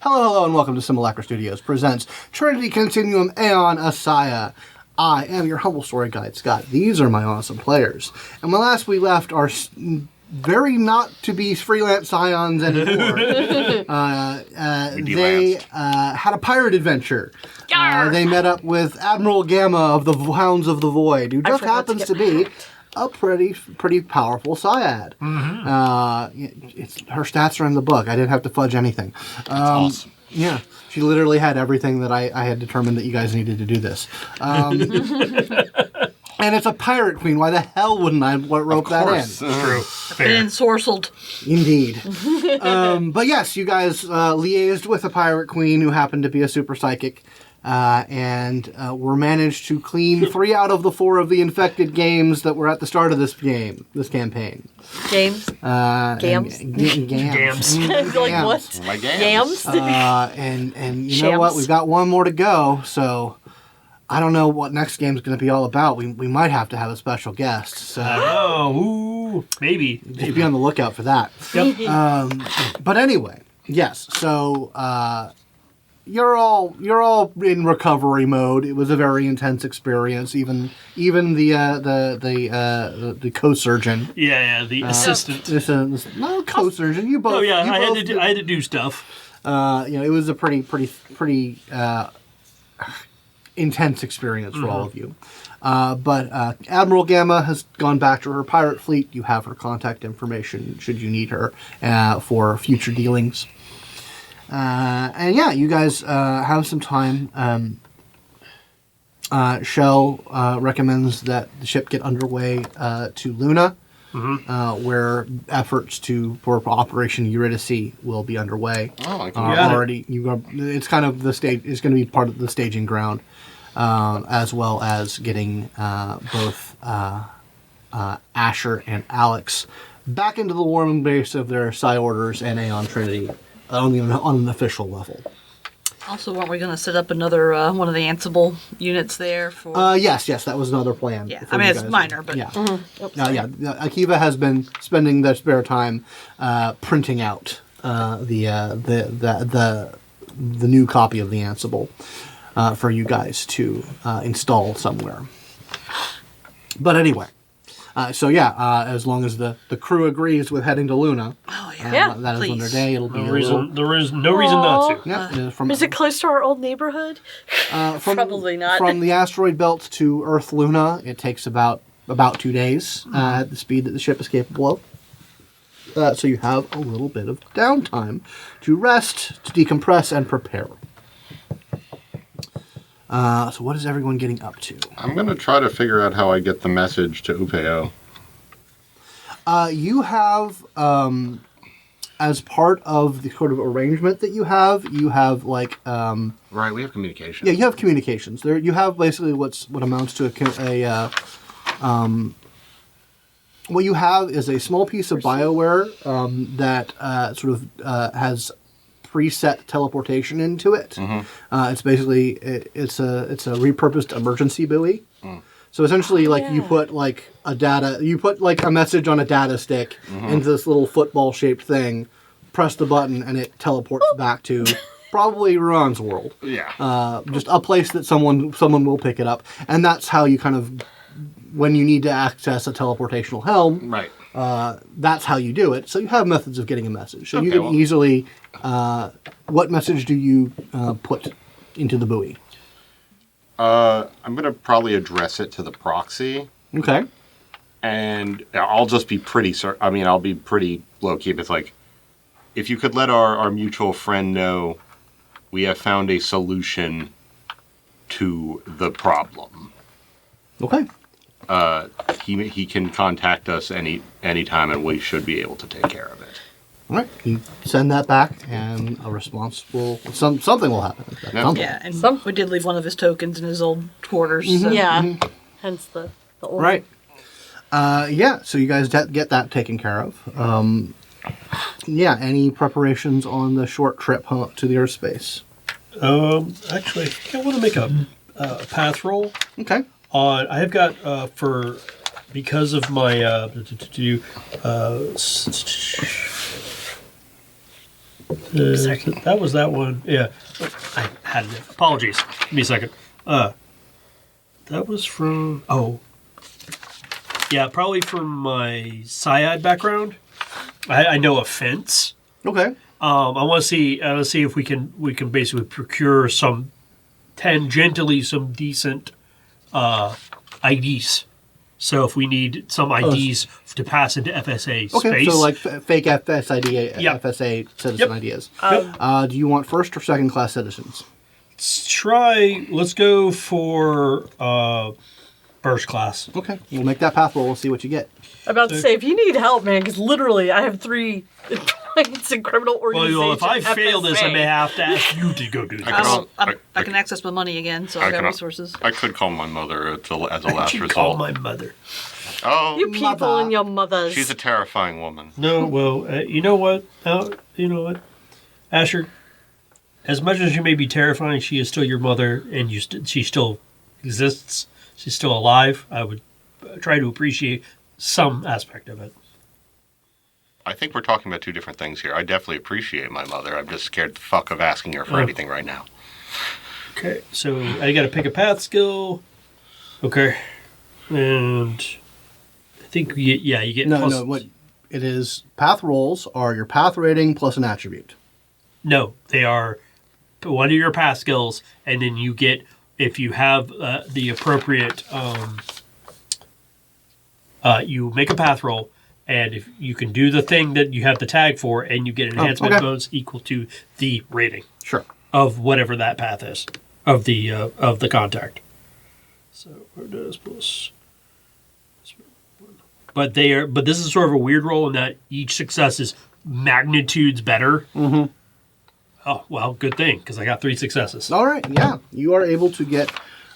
Hello, and welcome to Simulacra Studios presents Trinity Continuum Aeon ASIYAH. I am your humble story guide, Scott. These are my awesome players. And when last we left our very not to be freelance scions anymore, they had a pirate adventure. They met up with Admiral Gamma of the Hounds of the Void, who just happens to be a pretty powerful Psiad. Her stats are in the book. I didn't have to fudge anything. That's awesome. Yeah, she literally had everything that I had determined that you guys needed to do this. And it's a pirate queen. Why the hell wouldn't I rope that in? True. Been ensorcelled. Indeed. But yes, you guys liaised with a pirate queen who happened to be a super psychic. And were managed to clean 3 out of the 4 of the infected games that were at the start of this campaign. Games? Gams. Gams. Like what? My gams. And you know what? We've got one more to go, so I don't know what next game's going to be all about. We might have to have a special guest. So ooh, maybe. Just be on the lookout for that. Yep. But anyway, yes. So you're all in recovery mode. It was a very intense experience. Even the co-surgeon. Yeah, the assistant. No, co-surgeon. You both. Oh yeah, I both had to do stuff. It was a pretty intense experience for all of you. But Admiral Gamma has gone back to her pirate fleet. You have her contact information should you need her for future dealings. And yeah, you guys have some time. Shell recommends that the ship get underway to Luna, where efforts for Operation Eurydice will be underway. Oh, I can already. It's kind of the stage. It's going to be part of the staging ground, as well as getting both Asher and Alex back into the warm base of their Psi Orders and Aeon Trinity. On an official level. Also, weren't we going to set up another one of the Ansible units there for? Yes, that was another plan. Yeah, I mean it's minor, but yeah, Akiva has been spending their spare time printing out the new copy of the Ansible for you guys to install somewhere. But anyway. As long as the crew agrees with heading to Luna, that is on their day. It'll be There is no reason not to. Yeah, is it close to our old neighborhood? Probably not. From the asteroid belt to Earth Luna, it takes about 2 days at the speed that the ship is capable of. So you have a little bit of downtime to rest, to decompress, and prepare. So what is everyone getting up to? I'm going to try to figure out how I get the message to Upeo. You have, as part of the sort of arrangement that you have like... Right, we have communication. Yeah, you have communications. There, you have basically what amounts to what you have is a small piece of BioWare that has preset teleportation into it. It's basically it's a repurposed emergency buoy. So essentially, you put a message on a data stick into this little football-shaped thing, press the button, and it teleports back to probably Ruan's world. Yeah. Just a place that someone will pick it up, and that's how you kind of, when you need to access a teleportational helm. Right. That's how you do it. So you have methods of getting a message. So you can easily... what message do you put into the buoy? I'm going to probably address it to the proxy. Okay. And I'll just be I'll be pretty low-key. It's like, if you could let our mutual friend know we have found a solution to the problem. Okay. He can contact us anytime, and we should be able to take care of it. All right. You send that back, and a response something will happen. Yeah, and we did leave one of his tokens in his old quarters. So. Yeah. Hence the old. Right. So you guys get that taken care of. Any preparations on the short trip to the Earth space? Actually, I think I want to make a path roll. Okay. I have got because of my That was that one. Yeah. I had it. Apologies. Give me a second. That was from... Oh. Yeah, probably from my Psiad background. I know a fence. Okay. I want to see if we can basically procure some tangentially some decent IDs. So if we need some IDs to pass into FSA Okay, space. so like fake FSID, Yep. FSA citizen Yep. ideas. Yep. Do you want first or second class citizens? Let's go for first class. Okay, we'll make that path roll. We'll see what you get. I'm about to say, if you need help, man, because literally I have 3 points in criminal organization. Well, if I fail this, I FSA. may have to ask you to go do I this. I can access my money again, so I I got can- resources. I could call my mother as a last You call result. my mother. Oh, You people Mother. and your mothers. she's a terrifying woman. No, well, you know what? You know what, Asher? As much as you may be terrifying, she is still your mother, and she still exists. She's still alive. I would try to appreciate some aspect of it. I think we're talking about two different things here. I definitely appreciate my mother. I'm just scared the fuck of asking her for Oh. anything right now. Okay, so I got to pick a path skill. Okay, and I think you get No, plus, no. What it is? Path rolls are your path rating plus an attribute. No, they are one of your path skills, and then you get, if you have the appropriate, you make a path roll, and if you can do the thing that you have the tag for, and you get an enhancement okay. bonus equal to the rating Sure. of whatever that path is of the contact. So where does plus? But this is sort of a weird roll in that each success is magnitudes better. Mm-hmm. Oh, well, good thing, because I got 3 successes. All right. Yeah, you are able to get.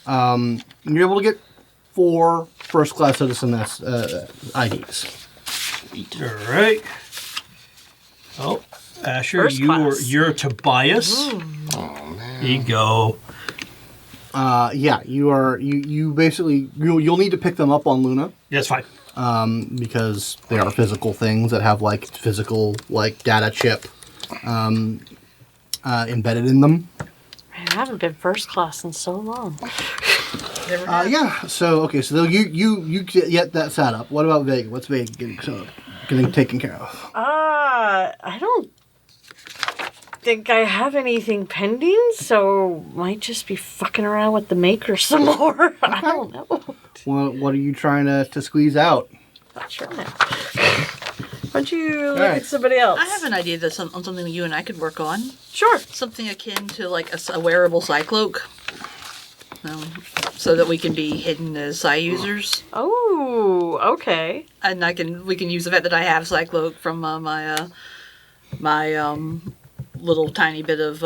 You're able to get 4 first class citizen IDs. All right. Oh, Asher, First class. you're Tobias. Oh man. There you go. Yeah, you are. You basically you'll need to pick them up on Luna. That's fine. Because they are physical things that have like physical like data chip embedded in them. Man, I haven't been first class in so long. Yeah. So okay. So you get that set up. What about Vega? What's Vega getting taken care of? I don't think I have anything pending, so might just be fucking around with the maker some more. I don't know. What are you trying to squeeze out? Not sure now. Why don't you look right. at somebody else? I have an idea that's on something you and I could work on. Sure. Something akin to like a wearable Psycloak. So that we can be hidden as Psy users. Oh, okay. And we can use the fact that I have Psycloak from my little tiny bit of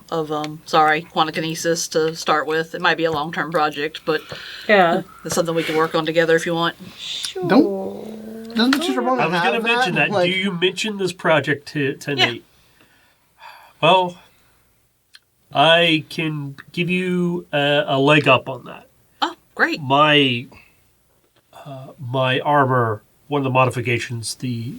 quantikinesis to start with. It might be a long-term project, but Yeah. it's something we can work on together if you want. Sure. Doesn't Mr. Ramona I was going to have mention that. Like, Do you mention this project to Nate? Well, I can give you a leg up on that. Oh, great. My armor, one of the modifications the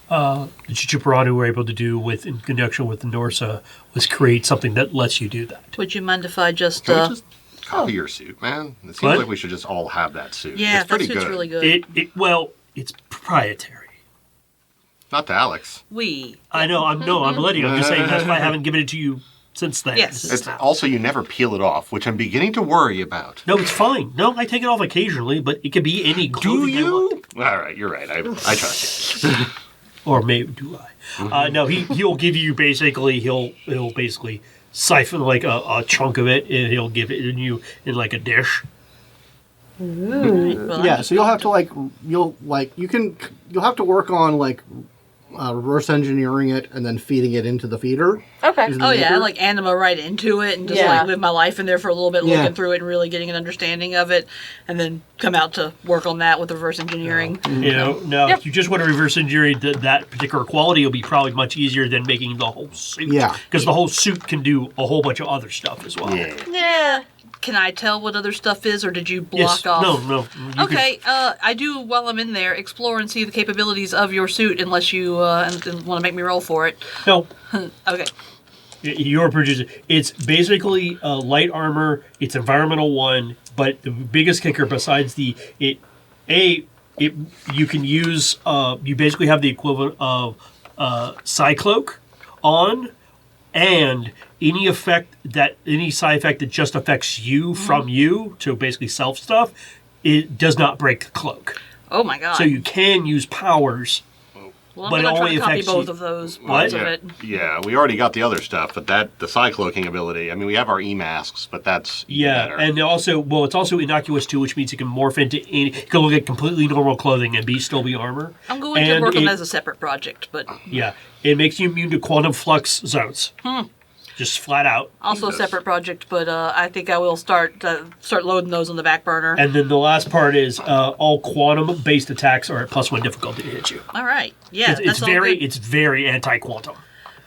Chichiparanu were able to do in conjunction with the Norsa was create something that lets you do that. Would you mind if I just... Can we just copy your suit, man? It seems What? like we should just all have that suit. Yeah, it's that pretty suit's good. really good. Well, it's proprietary. Not to Alex. I know. I'm letting you. I'm just saying that's why I haven't given it to you since then. Yes. Since It's now. also you never peel it off, which I'm beginning to worry about. No, it's fine. No, I take it off occasionally, but it could be any Do clothing I want. you? All right, you're right. I trust you. Or maybe do I? No, he'll give you basically. He'll basically siphon like a chunk of it, and he'll give it in you in like a dish. Well, yeah. So you'll have to you'll have to work on reverse engineering it and then feeding it into the feeder. Okay. Is the Oh yeah, maker. like anima right into it and just Yeah. live my life in there for a little bit, Yeah. looking through it and really getting an understanding of it, and then come out to work on that with reverse engineering. You know, now Yep. if you just want to reverse engineer that particular quality, it'll be probably much easier than making the whole suit. Yeah. because the whole suit can do a whole bunch of other stuff as well. Yeah. Yeah. Can I tell what other stuff is, or did you Yes. block off? No. You Okay, I do, while I'm in there, explore and see the capabilities of your suit, unless you want to make me roll for it. No. Okay. You're producing. It's basically light armor. It's environmental 1, but the biggest kicker besides you can use. You basically have the equivalent of Cycloak on, and any side effect that just affects you from you, to basically self stuff, it does not break the cloak. Oh my god. So you can use powers. Well, but I'm it going to try only to copy affects both you- of those What? parts yeah, of it. yeah, we already got the other stuff, but the Cycloaking ability, I mean, we have our E-masks, but that's even Yeah, better. and also, it's also innocuous too, which means it can morph into it can look at completely normal clothing and still be armor. I'm going to And work on it- that as a separate project, but Yeah, it makes you immune to quantum flux zones. Just flat out. also a Jesus. separate project. But I think I will start loading those on the back burner. And then the last part is all quantum-based attacks are at +1 difficulty to hit you. All right. Yeah, It's that's all very good. it's very anti-quantum.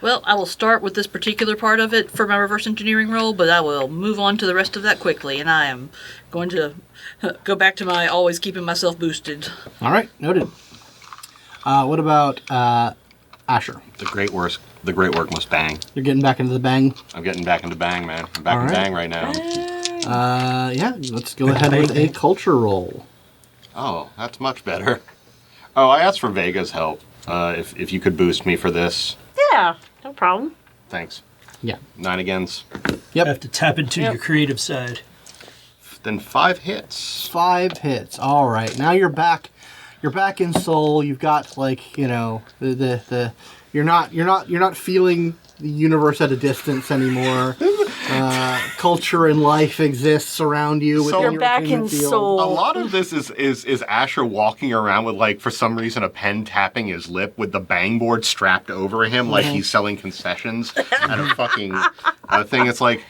Well, I will start with this particular part of it for my reverse engineering roll, but I will move on to the rest of that quickly, and I am going to go back to my always keeping myself boosted. All right, noted. What about Asher? The great work must bang. You're getting back into the bang. I'm getting back into bang, man. I'm back All in right. bang right now. Yeah, let's go ahead with a culture roll. Oh, that's much better. Oh, I asked for Vega's help. If you could boost me for this. Yeah, no problem. Thanks. Yeah. 9 agains. You have to tap into Yep. your creative side. Then 5 hits. 5 hits. All right. Now you're back. You're back in Soul. You've got the you're not feeling the universe at a distance anymore. Culture and life exists around you. within You're your back in attainment field. Soul. A lot of this is Asher walking around with, like, for some reason, a pen tapping his lip with the bang board strapped over him like he's selling concessions at a fucking thing. It's like,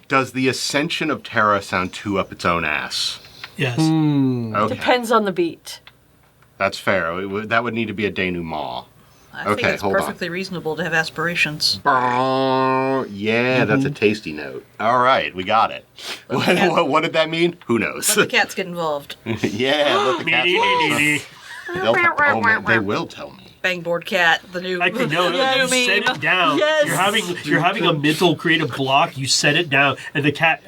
does the Ascension of Terra sound too up its own ass? Yes. Okay. Depends on the beat. That's fair. That would need to be a denouement. I think Okay, it's hold on. perfectly reasonable to have aspirations. Yeah, that's a tasty note. All right, we got it. What did that mean? Who knows? Let the cats get involved. Yeah, let the cats know. They will tell me. Bangboard cat, the new, I can know. the You new set meme. it down. Yes. You're having a mental creative block. You set it down, and the cat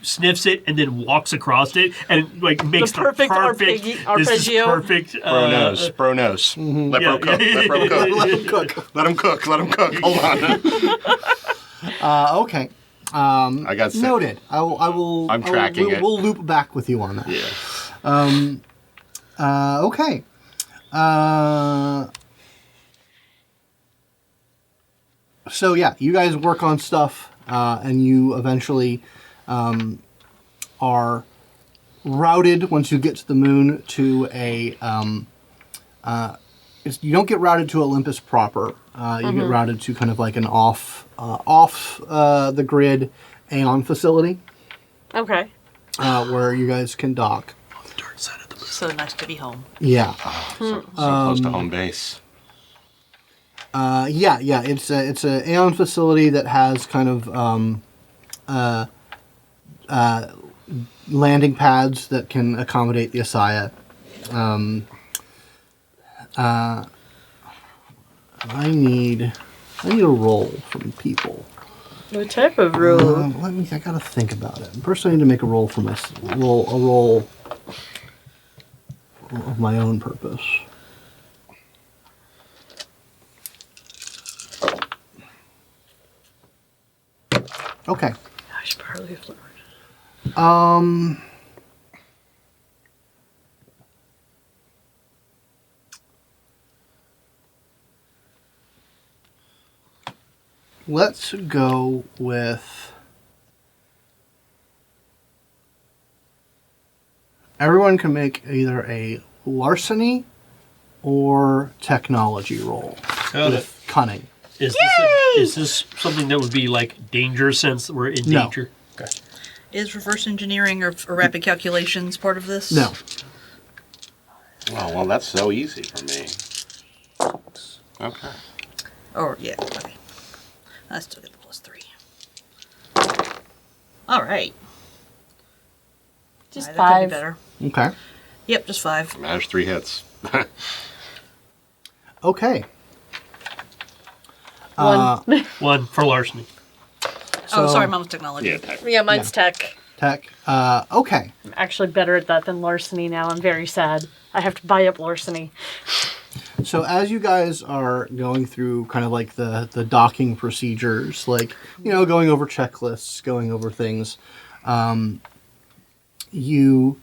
sniffs it and then walks across it and makes The perfect This is arpeggio. perfect. Bro knows. Let bro cook. Let bro cook. Let him cook. Let him cook. Let him cook. Hold on. Okay. I got sick. Noted. I will. I'm tracking it. We'll loop back with you on that. Yeah. Okay. So yeah, you guys work on stuff, and you eventually are routed once you get to the moon to a. You don't get routed to Olympus proper. You get routed to kind of like an off the grid Aeon facility Okay. where you guys can dock. Dark side of the moon. So nice to be home. Yeah. So close to home base. Yeah. It's a Aeon facility that has kind of landing pads that can accommodate the ASIYAH. I need a roll from people. What type of rule? I gotta think about it. First, I need to make a roll for a roll of my own purpose. Okay. I should probably have learned. Let's go with. Everyone can make either a larceny or technology roll with cunning. Is this something that would be danger since we're in No. danger? Okay. Is reverse engineering or rapid calculations part of this? No. Oh, well, that's so easy for me. Okay. Or, yeah, okay. I still get the +3. All right. Just That could be 5. better. Okay. Yep, just 5. Manage 3 hits. Okay. 1. 1 for larceny. Oh, So- sorry, Mom's technology. Yeah. Yeah, mine's tech. Tech. Okay. I'm actually better at that than larceny now. I'm very sad. I have to buy up larceny. So as you guys are going through kind of like the docking procedures, like, you know, going over checklists, going over things, you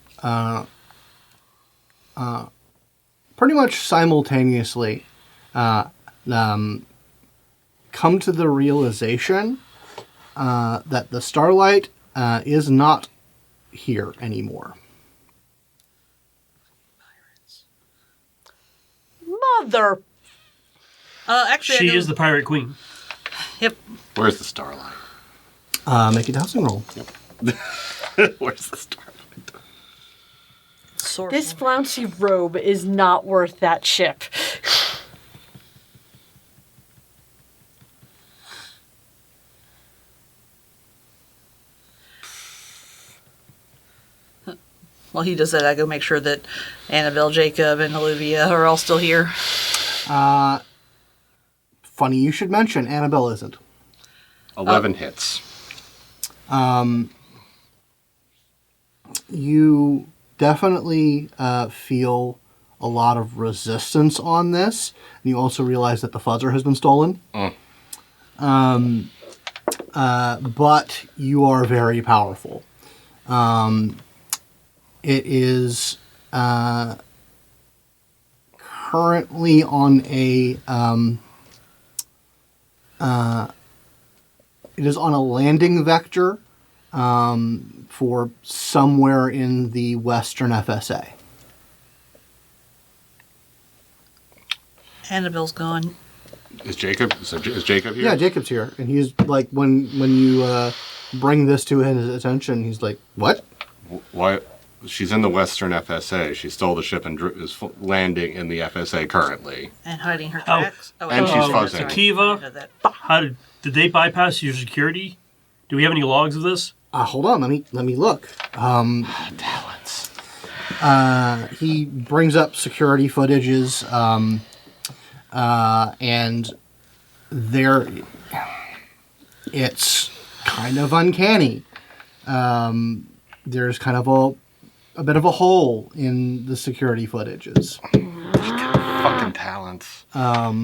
pretty much simultaneously come to the realization that the Starlight is not here anymore. Mother. Actually, She is the pirate queen. Yep. Where's the Starlight? Make a dowsing roll. Where's the Starlight? Sword. This flouncy robe is not worth that ship. While he does that, I go make sure that Annabelle, Jacob, and Olivia are all still here. Funny you should mention, Annabelle isn't. 11 hits. You definitely feel a lot of resistance on this. And you also realize that the fuzzer has been stolen. But you are very powerful. It is currently on a it is on a landing vector for somewhere in the Western FSA. Annabelle's gone. Is Jacob here? Yeah, Jacob's here, and he's like, when you bring this to his attention, he's like, "What?" Why? She's in the Western FSA. She stole the ship and is landing in the FSA currently. And hiding her tracks. And she's that's fuzzing. right. Akiva? I know that. How did they bypass your security? Do we have any logs of this? Hold on, let me look. Talents. He brings up security footages, and there, it's kind of uncanny. There's kind of a bit of a hole in the security footages. Fucking talents. Yeah,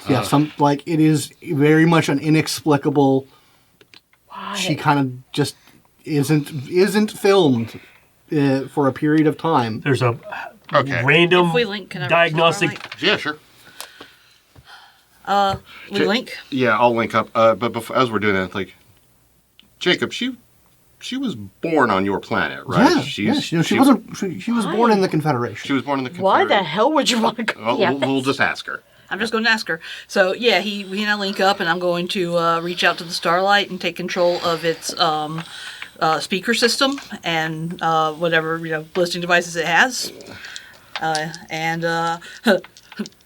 it is very much an inexplicable. Why? She kind of just isn't filmed for a period of time. There's a Okay. random If we link, can I diagnostic. Starlight? Yeah, sure. We link. Yeah, I'll link up. But as we're doing that, like, Jacob, she was born on your planet, right? She was born in the Confederation. She was born in the Confederate. Why the hell would you want to go? Well, we'll just ask her. I'm just going to ask her. So yeah, we and I link up, and I'm going to reach out to the Starlight and take control of its speaker system and whatever listening devices it has, and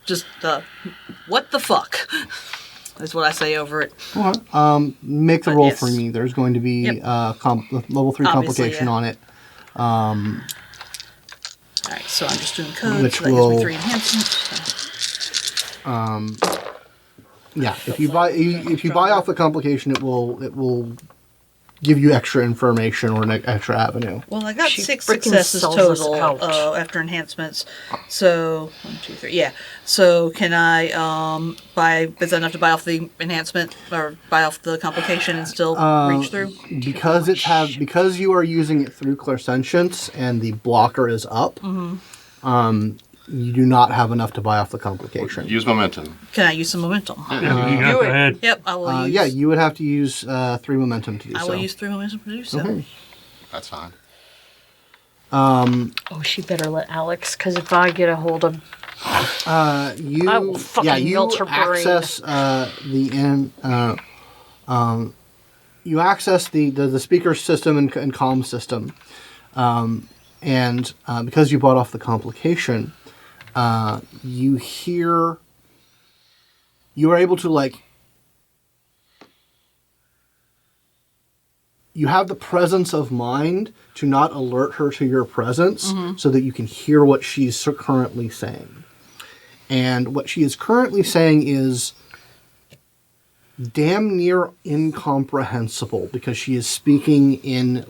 just what the fuck is what I say over it. Make the But roll yes. for me. There's going to be Yep. level 3 Obviously, complication yeah. on it. All right, so I'm just doing code. Which so that will- gives me 3 enhancements. Yeah, if you buy off the complication, it will give you extra information or an extra avenue. Well, I got She 6 freaking successes sells us total out. after enhancements. So 1, 2, 3. Yeah. So can I buy? Is that enough to buy off the enhancement or buy off the complication and still reach through? Because you are using it through Clairsentience and the blocker is up. You do not have enough to buy off the complication. Use momentum. Can I use some momentum? Yeah, do go it. ahead. Yep, I will. Use, Yeah, you would have to use 3 momentum to do I so. will use 3 momentum to do so. Okay. That's fine. Oh, she better let Alex, because if I get a hold of... I will fucking melt her brain. access you access the speaker system and comm system, and because you bought off the complication, you are able to you have the presence of mind to not alert her to your presence so that you can hear what she's currently saying. And what she is currently saying is damn near incomprehensible because she is speaking in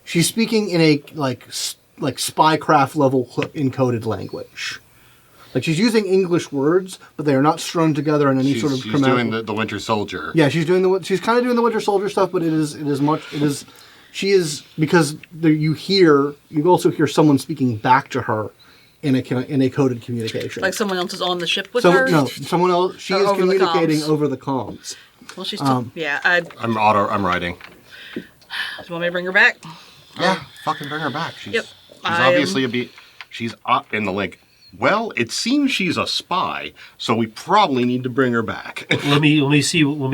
she's speaking in a like spycraft level encoded language. Like she's using English words, but they are not strung together in any sort of. She's doing the Winter Soldier. Yeah, she's kind of doing the Winter Soldier stuff, but she is because you also hear someone speaking back to her in a coded communication. Like someone else is on the ship with her. No, someone else. She is communicating over the comms. Well, she's I'm writing. Do you want me to bring her back? Yeah, fucking bring her back. She's Yep. obviously she's up in the link. Well, it seems she's a spy, so we probably need to bring her back. Let me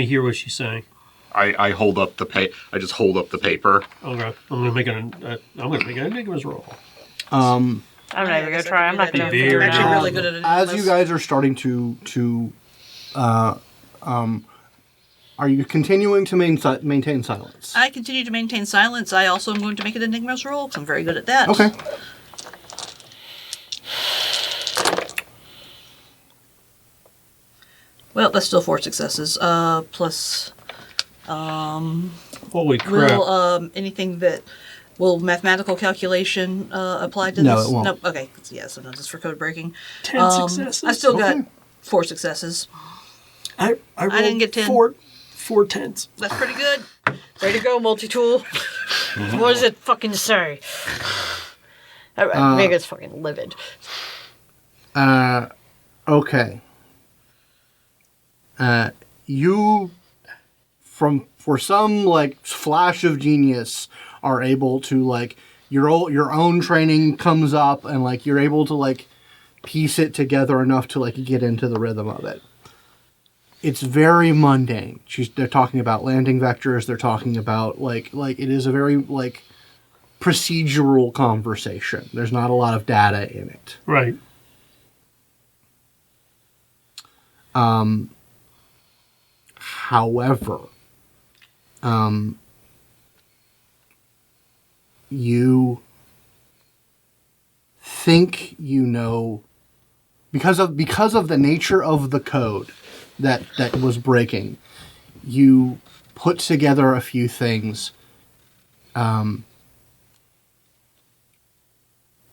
hear what she's saying. I hold up the I just hold up the paper. Okay, I'm gonna make an enigma's roll. I'm not even gonna try. I'm not gonna. I'm actually really good at it. As you guys are starting to are you continuing to maintain silence? I continue to maintain silence. I also am going to make an enigma's roll because I'm very good at that. Okay. Well, that's still 4 successes. Plus, Holy crap! will anything that will mathematical calculation apply to No, this? it won't. No. Okay. Yeah. Sometimes it's for code breaking. 10 successes. I still got Okay. 4 successes. I rolled didn't get 10. Four tens. That's pretty good. Way to go, multi-tool. What does it fucking say? Vega's fucking livid. Okay. You, for some flash of genius, are able to your own training comes up and you're able to piece it together enough to get into the rhythm of it. It's very mundane. They're talking about landing vectors. They're talking about it is a very procedural conversation. There's not a lot of data in it. Right. However, you think you know because of the nature of the code that was breaking. You put together a few things. It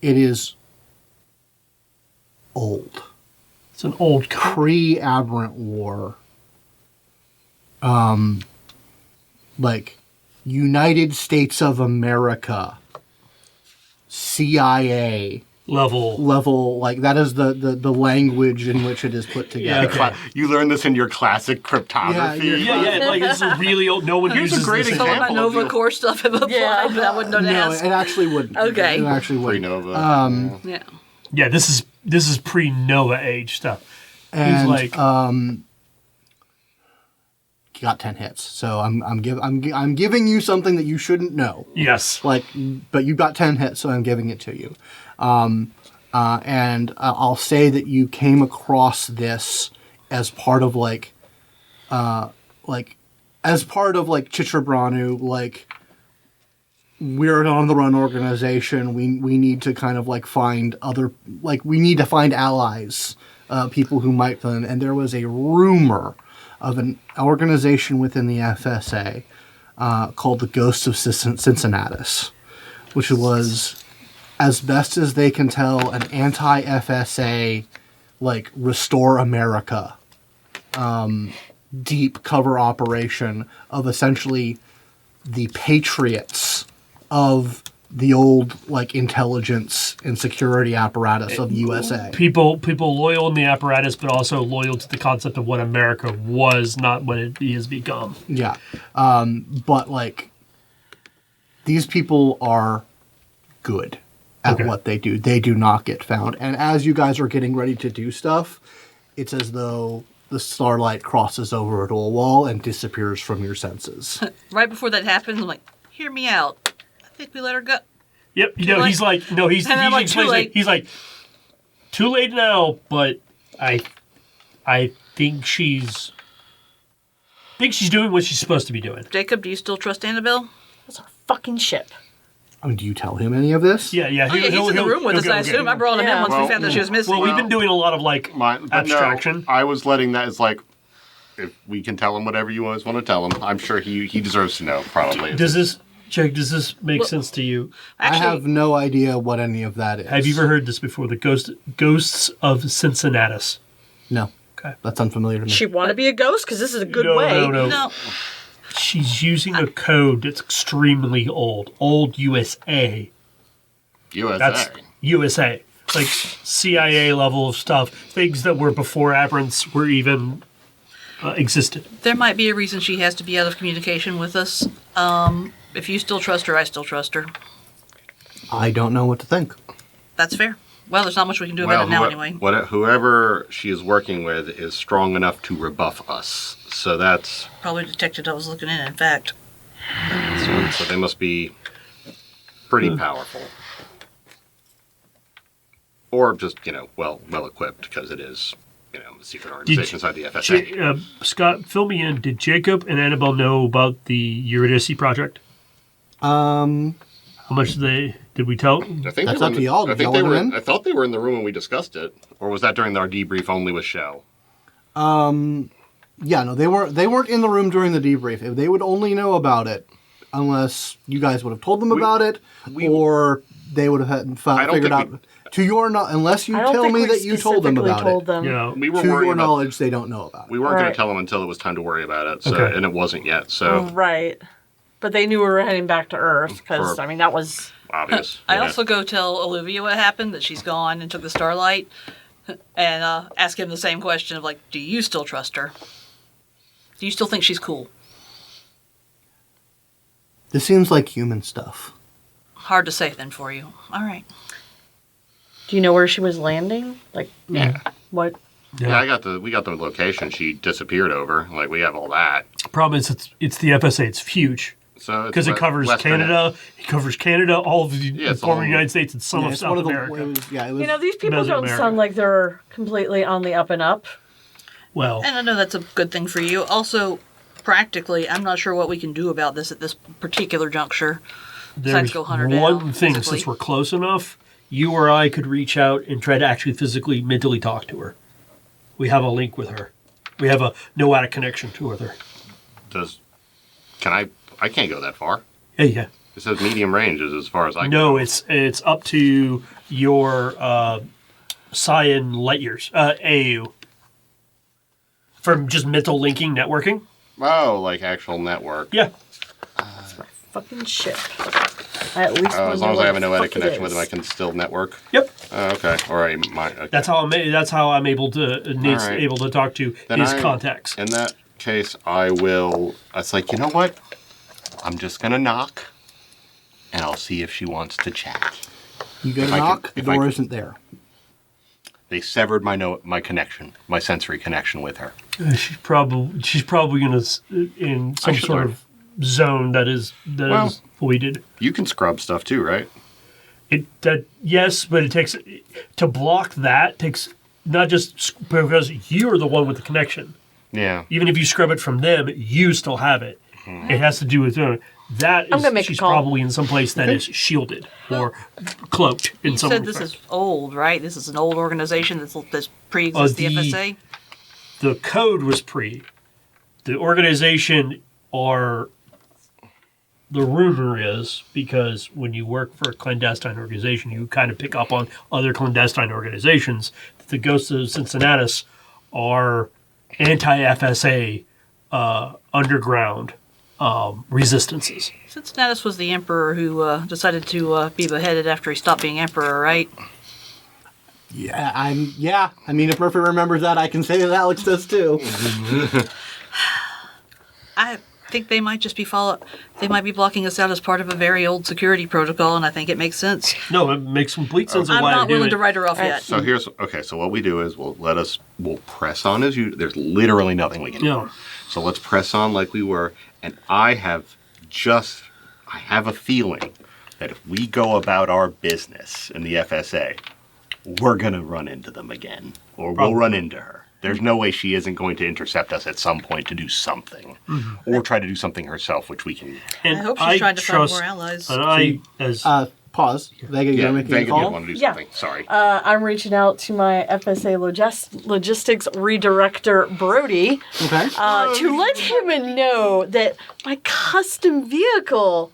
is old. It's an old code. Pre-Aberrant War. United States of America, CIA level, that is the language in which it is put together. Yeah, okay. You learned this in your classic cryptography. Yeah. It's really old. No one Here's a uses great this. example. Some of my Nova of Core stuff have applied, but I wouldn't know to No, ask. it actually wouldn't. Okay. It actually wouldn't. Pre-Nova. Yeah. Yeah, this is pre-Noah age stuff. And He's you got 10 hits, so I'm giving you something that you shouldn't know. yes. But you got 10 hits, so I'm giving it to you. And I'll say that you came across this as part of Chitrabranu, we're an on-the-run organization. We need to kind of find other, we need to find allies, people who might, and there was a rumor of an organization within the FSA called the Ghosts of Cincinnatus, which was, as best as they can tell, an anti-FSA, Restore America, deep cover operation of essentially the patriots of the old intelligence and security apparatus of USA. People loyal in the apparatus, but also loyal to the concept of what America was, not what it has become. Yeah. But these people are good at what they do. They do not get found. And as you guys are getting ready to do stuff, it's as though the starlight crosses over to a wall and disappears from your senses. Right before that happens, I'm like, hear me out. I think we let her go. Yep. Too late. He's like, no, he's And I'm like, explains too it. late. He's like, too late now, but I think she's think she's doing what she's supposed to be doing. Jacob, do you still trust Annabelle? That's our fucking ship. I mean, do you tell him any of this? Yeah. Oh, yeah, he's in the room with us, I assume. I brought him in Yeah. once we found that she was missing. Well, we've been doing a lot of like But abstraction. No, I was letting that as like, if we can tell him whatever you always want to tell him, I'm sure he deserves to know, probably. Does this, Jake, does this make sense to you? Actually, I have no idea what any of that is. Have you ever heard this before? The ghosts of Cincinnatus. No. Okay. That's unfamiliar to me. She want to be a ghost? Because this is a good No, way. no. no. She's using a code that's extremely old. Old USA. USA. That's USA. Like CIA level of stuff. Things that were before aberrants were even existed. There might be a reason she has to be out of communication with us. If you still trust her, I still trust her. I don't know what to think. That's fair. Well, there's not much we can do about it now anyway. Whoever she is working with is strong enough to rebuff us. So that's... Probably detected I was looking in fact. So they must be pretty powerful. Or just, well equipped, because it is, a secret organization inside the FSA. Scott, fill me in. Did Jacob and Annabelle know about the Eurydice project? How much did we tell? I think That's they were up to y'all. I Did think y'all they let were. them in? I thought they were in the room when we discussed it, or was that during our debrief only with Shell? Yeah, no, they weren't in the room during the debrief. If they would only know about it, unless you guys would have told them about it, or they would have figured out. To your unless you I don't tell think me we that you told them specifically about told it. them. Yeah. We were To worried your about. knowledge, they don't know about it. We weren't going Right. to tell them until it was time to worry about it. So, Okay. and it wasn't yet. So Right. But they knew we were heading back to Earth because, For- that was... obvious. I yeah. also go tell Olivia what happened, that she's gone and took the Starlight, and ask him the same question of, like, do you still trust her? Do you still think she's cool? This seems like human stuff. Hard to say then for you. All right. Do you know where she was landing? Like, Yeah. what? Yeah, we got the location she disappeared over. Like we have all that. Problem is, it's the FSA. It's huge So because it covers Canada. It covers Canada, all of the it's former all- United States, and some Yeah, of it's South one of the. America. It was, These people don't Mesoamerica. sound like they're completely on the up and up. Well, And I know that's a good thing for you. Also, practically, I'm not sure what we can do about this at this particular juncture. there's go hunt her one down thing, physically. since we're close enough, you or I could reach out and try to actually physically, mentally talk to her. We have a link with her. We have a noetic connection to her. I can't go that far. Yeah. It says medium range is as far as I can. No, it's up to your Cyan light years, AU. From just mental linking, networking. Oh, like actual network. Yeah. Fucking ship. I at least As long as I have a noetic connection with him, them, I can still network. Yep. Okay. All right. Okay. That's how I'm able to right. able to talk to Then his contacts. In that case, I will. It's like, you know what? I'm just gonna knock, and I'll see if she wants to chat. You go to If I knock, could- the if I door could- isn't there. They severed my connection, my sensory connection with her. She's probably in some should sort learn. of zone that is voided. You can scrub stuff too, right? Yes, but it takes to block that takes not just because you're the one with the connection. Yeah. Even if you scrub it from them, you still have it. It has to do with that. I'm gonna make a She's call. probably in some place that is shielded or cloaked in You some. said this is old, right? This is an old organization that's pre-exists the FSA? The code was pre. The organization are. The rumor is, because when you work for a clandestine organization, you kind of pick up on other clandestine organizations, that the Ghosts of Cincinnatus are anti-FSA underground resistances. Cincinnatus was the emperor who decided to be beheaded after he stopped being emperor, right? Yeah, I mean, if Murphy remembers that, I can say that Alex does too. I think they might just be they might be blocking us out as part of a very old security protocol, and I think it makes sense. No, it makes complete sense of I'm why not they do willing it. to write her off yet. So so what we do is we'll press on as you. There's literally nothing we can do. No. So let's press on like we were. And I have a feeling that if we go about our business in the FSA, we're gonna run into them again, or we'll run into her. There's no way she isn't going to intercept us at some point to do something. Or try to do something herself, which we can... And I hope she's trying to find trust- more allies. And I, as Pause. Vega, you're making Vega a call? did want to do Yeah. something. Sorry. I'm reaching out to my FSA logistics redirector, Brody, Okay. to let him know that my custom vehicle,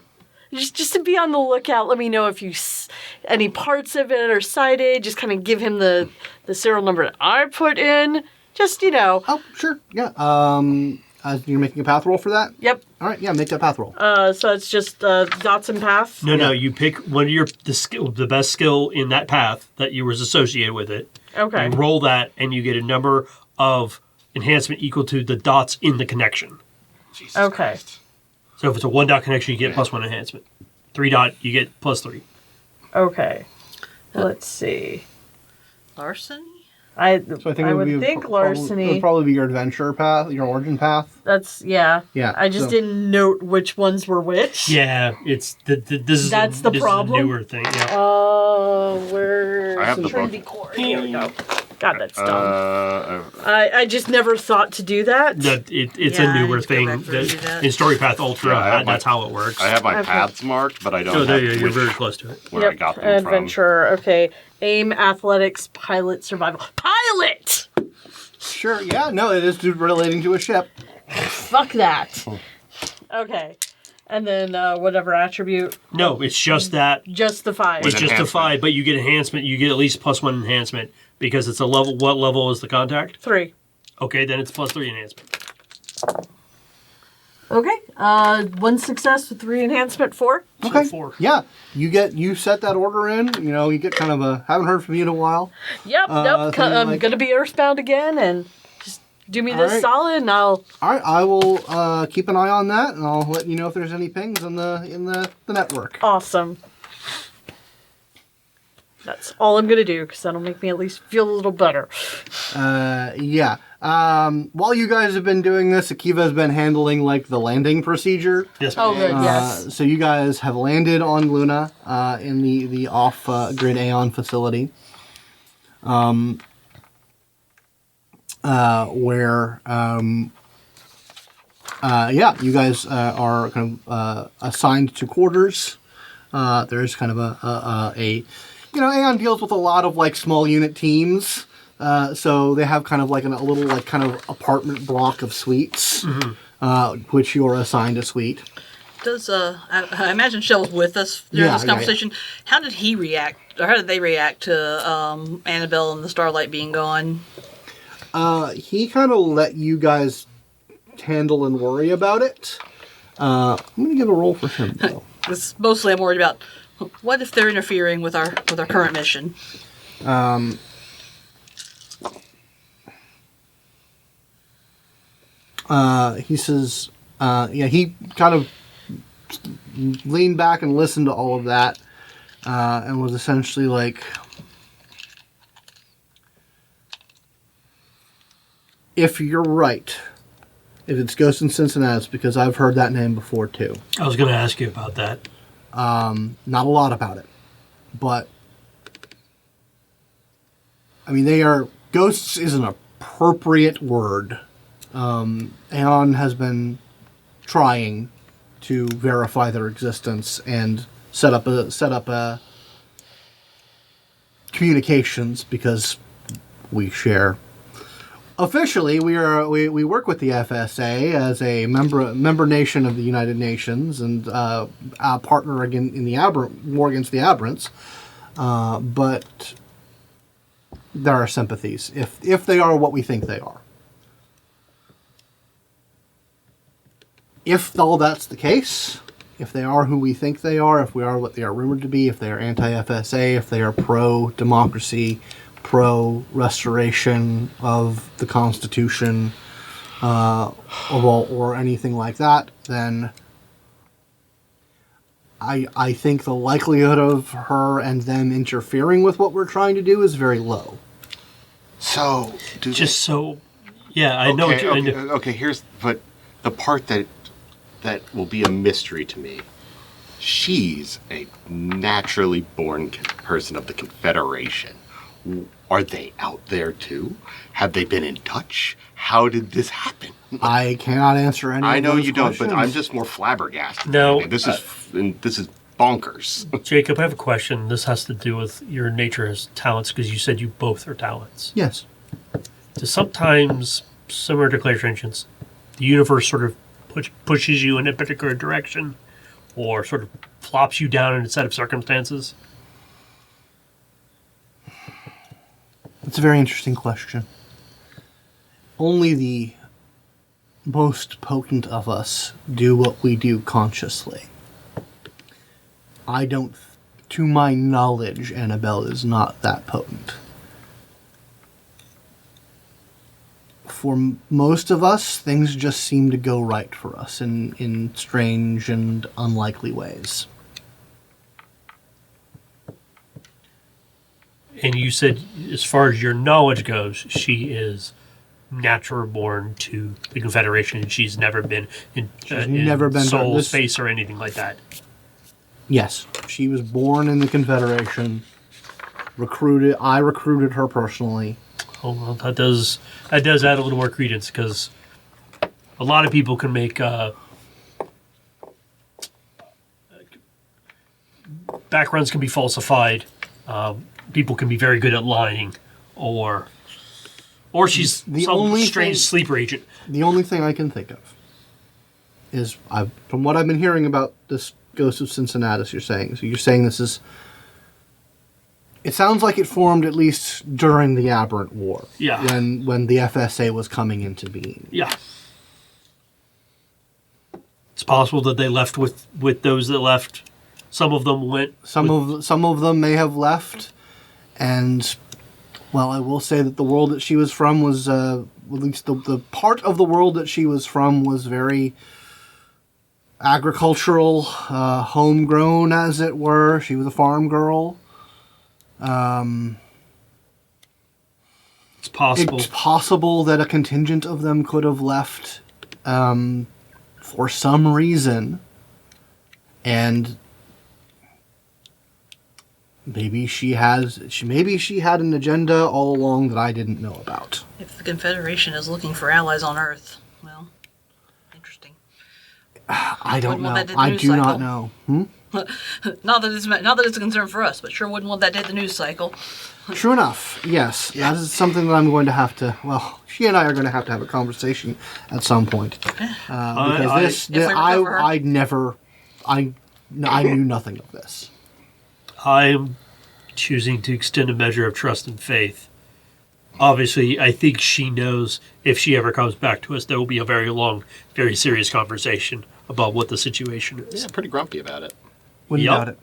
just to be on the lookout, let me know if any parts of it are cited, just kind of give him the serial number that I put in, just, Oh, sure. Yeah. You're making a path roll for that? Yep. All right. Yeah, make that path roll. So it's just dots and path. no, you pick one of the best skill in that path that you was associated with it. Okay. You roll that, and you get a number of enhancement equal to the dots in the connection. Jesus Okay. Christ. So if it's a 1 dot connection, you get +1 enhancement. 3 dot, you get +3. Okay. Let's see. Larceny? So I think I it would be think it larceny. would probably be your adventure path, your origin path. That's yeah. Yeah, I just so- didn't note which ones were which. Yeah, it's this is That's the this problem? Is a newer thing. Yeah. Where's I have the Trinity book. Core? Here we go. God, that's dumb. I just never thought to do that. It's Yeah, a I newer need to go thing back through and do that. in Story Path Ultra. Yeah, I have that's how it works. I have my Okay. paths marked, but I don't Oh, there have you go. You're which- very close to it. where I got them Adventure. Okay. Aim, athletics, pilot, survival. Pilot! Sure. Yeah. No, it is relating to a ship. Fuck that. Okay. And then whatever attribute. No, it's just that. Just the 5. It's With just a enhancement. 5, but you get enhancement. You get at least +1 enhancement because it's a level. What level is the contact? 3. Okay, then it's +3 enhancement. Okay. 1 success with 3 enhancement, 4. So Okay. 4. Yeah. You set that order in. You get kind of a haven't heard from you in a while. Yep, so I'm like- gonna be earthbound again, and just do me this Alright. solid, and I'll. All right. I will keep an eye on that, and I'll let you know if there's any pings in the network. Awesome. That's all I'm gonna do, because that'll make me at least feel a little better. Yeah. While you guys have been doing this, Akiva's been handling like the landing procedure. Yes. Oh, good, yes. So you guys have landed on Luna in the off grid Aeon facility, where you guys are kind of assigned to quarters. There's kind of a Aeon deals with a lot of like small unit teams. So they have kind of like a little like kind of apartment block of suites, which you're assigned a suite. Does I imagine Shell's with us during Yeah, this yeah, yeah. conversation. How did he react, or how did they react to Annabelle and the Starlight being gone? He kind of let you guys handle and worry about it. I'm gonna give a roll for him though. It's mostly I'm worried about what if they're interfering with our current mission. He says, he kind of leaned back and listened to all of that, and was essentially like, if you're right, if it's Ghost in Cincinnati, because I've heard that name before too. I was going to ask you about that. Not a lot about it, but I mean, ghosts is an appropriate word. Aeon has been trying to verify their existence and set up a communications, because we share. Officially, we work with the FSA as a member nation of the United Nations and a partner again in the war against the Aberrants. But there are sympathies if they are what we think they are. If all that's the case, if they are who we think they are, if we are what they are rumored to be, if they are anti-FSA, if they are pro-democracy, pro-restoration of the Constitution, or anything like that, then I think the likelihood of her and them interfering with what we're trying to do is very low. So, I know. Okay, I know. okay, here's but the part that will be a mystery to me. She's a naturally born person of the Confederation. Are they out there too? Have they been in touch? How did this happen? I cannot answer any I of know those you don't, but I'm questions. just more flabbergasted. No, I mean, this is bonkers. Jacob, I have a question. This has to do with your nature as talents, because you said you both are talents. Yes. So sometimes, similar to Clairsentience, the universe sort of pushes you in a particular direction, or sort of flops you down in a set of circumstances. It's a very interesting question. Only the most potent of us do what we do consciously. I don't, to my knowledge, Annabelle is not that potent. For most of us, things just seem to go right for us in strange and unlikely ways. And you said, as far as your knowledge goes, she is natural born to the Confederation, and she's never been in never been to soul this- space or anything like that. Yes, she was born in the Confederation. I recruited her personally. Oh, well, that does add a little more credence, because a lot of people can make backgrounds can be falsified. People can be very good at lying, or she's The some only strange thing- sleeper agent. The only thing I can think of is, from what I've been hearing about this Ghost of Cincinnatus, you're saying this is... It sounds like it formed at least during the Aberrant War. Yeah. When the FSA was coming into being. Yeah. It's possible that they left with those that left. Some of them went. Some of them may have left, and well, I will say that the world that she was from was, at least the part of the world that she was from was very agricultural, homegrown, as it were. She was a farm girl. It's possible. It's possible that a contingent of them could have left for some reason, and maybe she had an agenda all along that I didn't know about. If the Confederation is looking for allies on Earth, well, interesting. I don't Wouldn't know. want that in the I news do not cycle. know. Not that it's a concern for us, but sure wouldn't want that to hit the news cycle. True enough. Yes, that is something that I'm going to have to. Well, she and I are going to have a conversation at some point because If we recover her. I knew nothing of this. I'm choosing to extend a measure of trust and faith. Obviously, I think she knows if she ever comes back to us, there will be a very long, very serious conversation about what the situation is. Yeah, pretty grumpy about it. Wouldn't Yep. doubt it.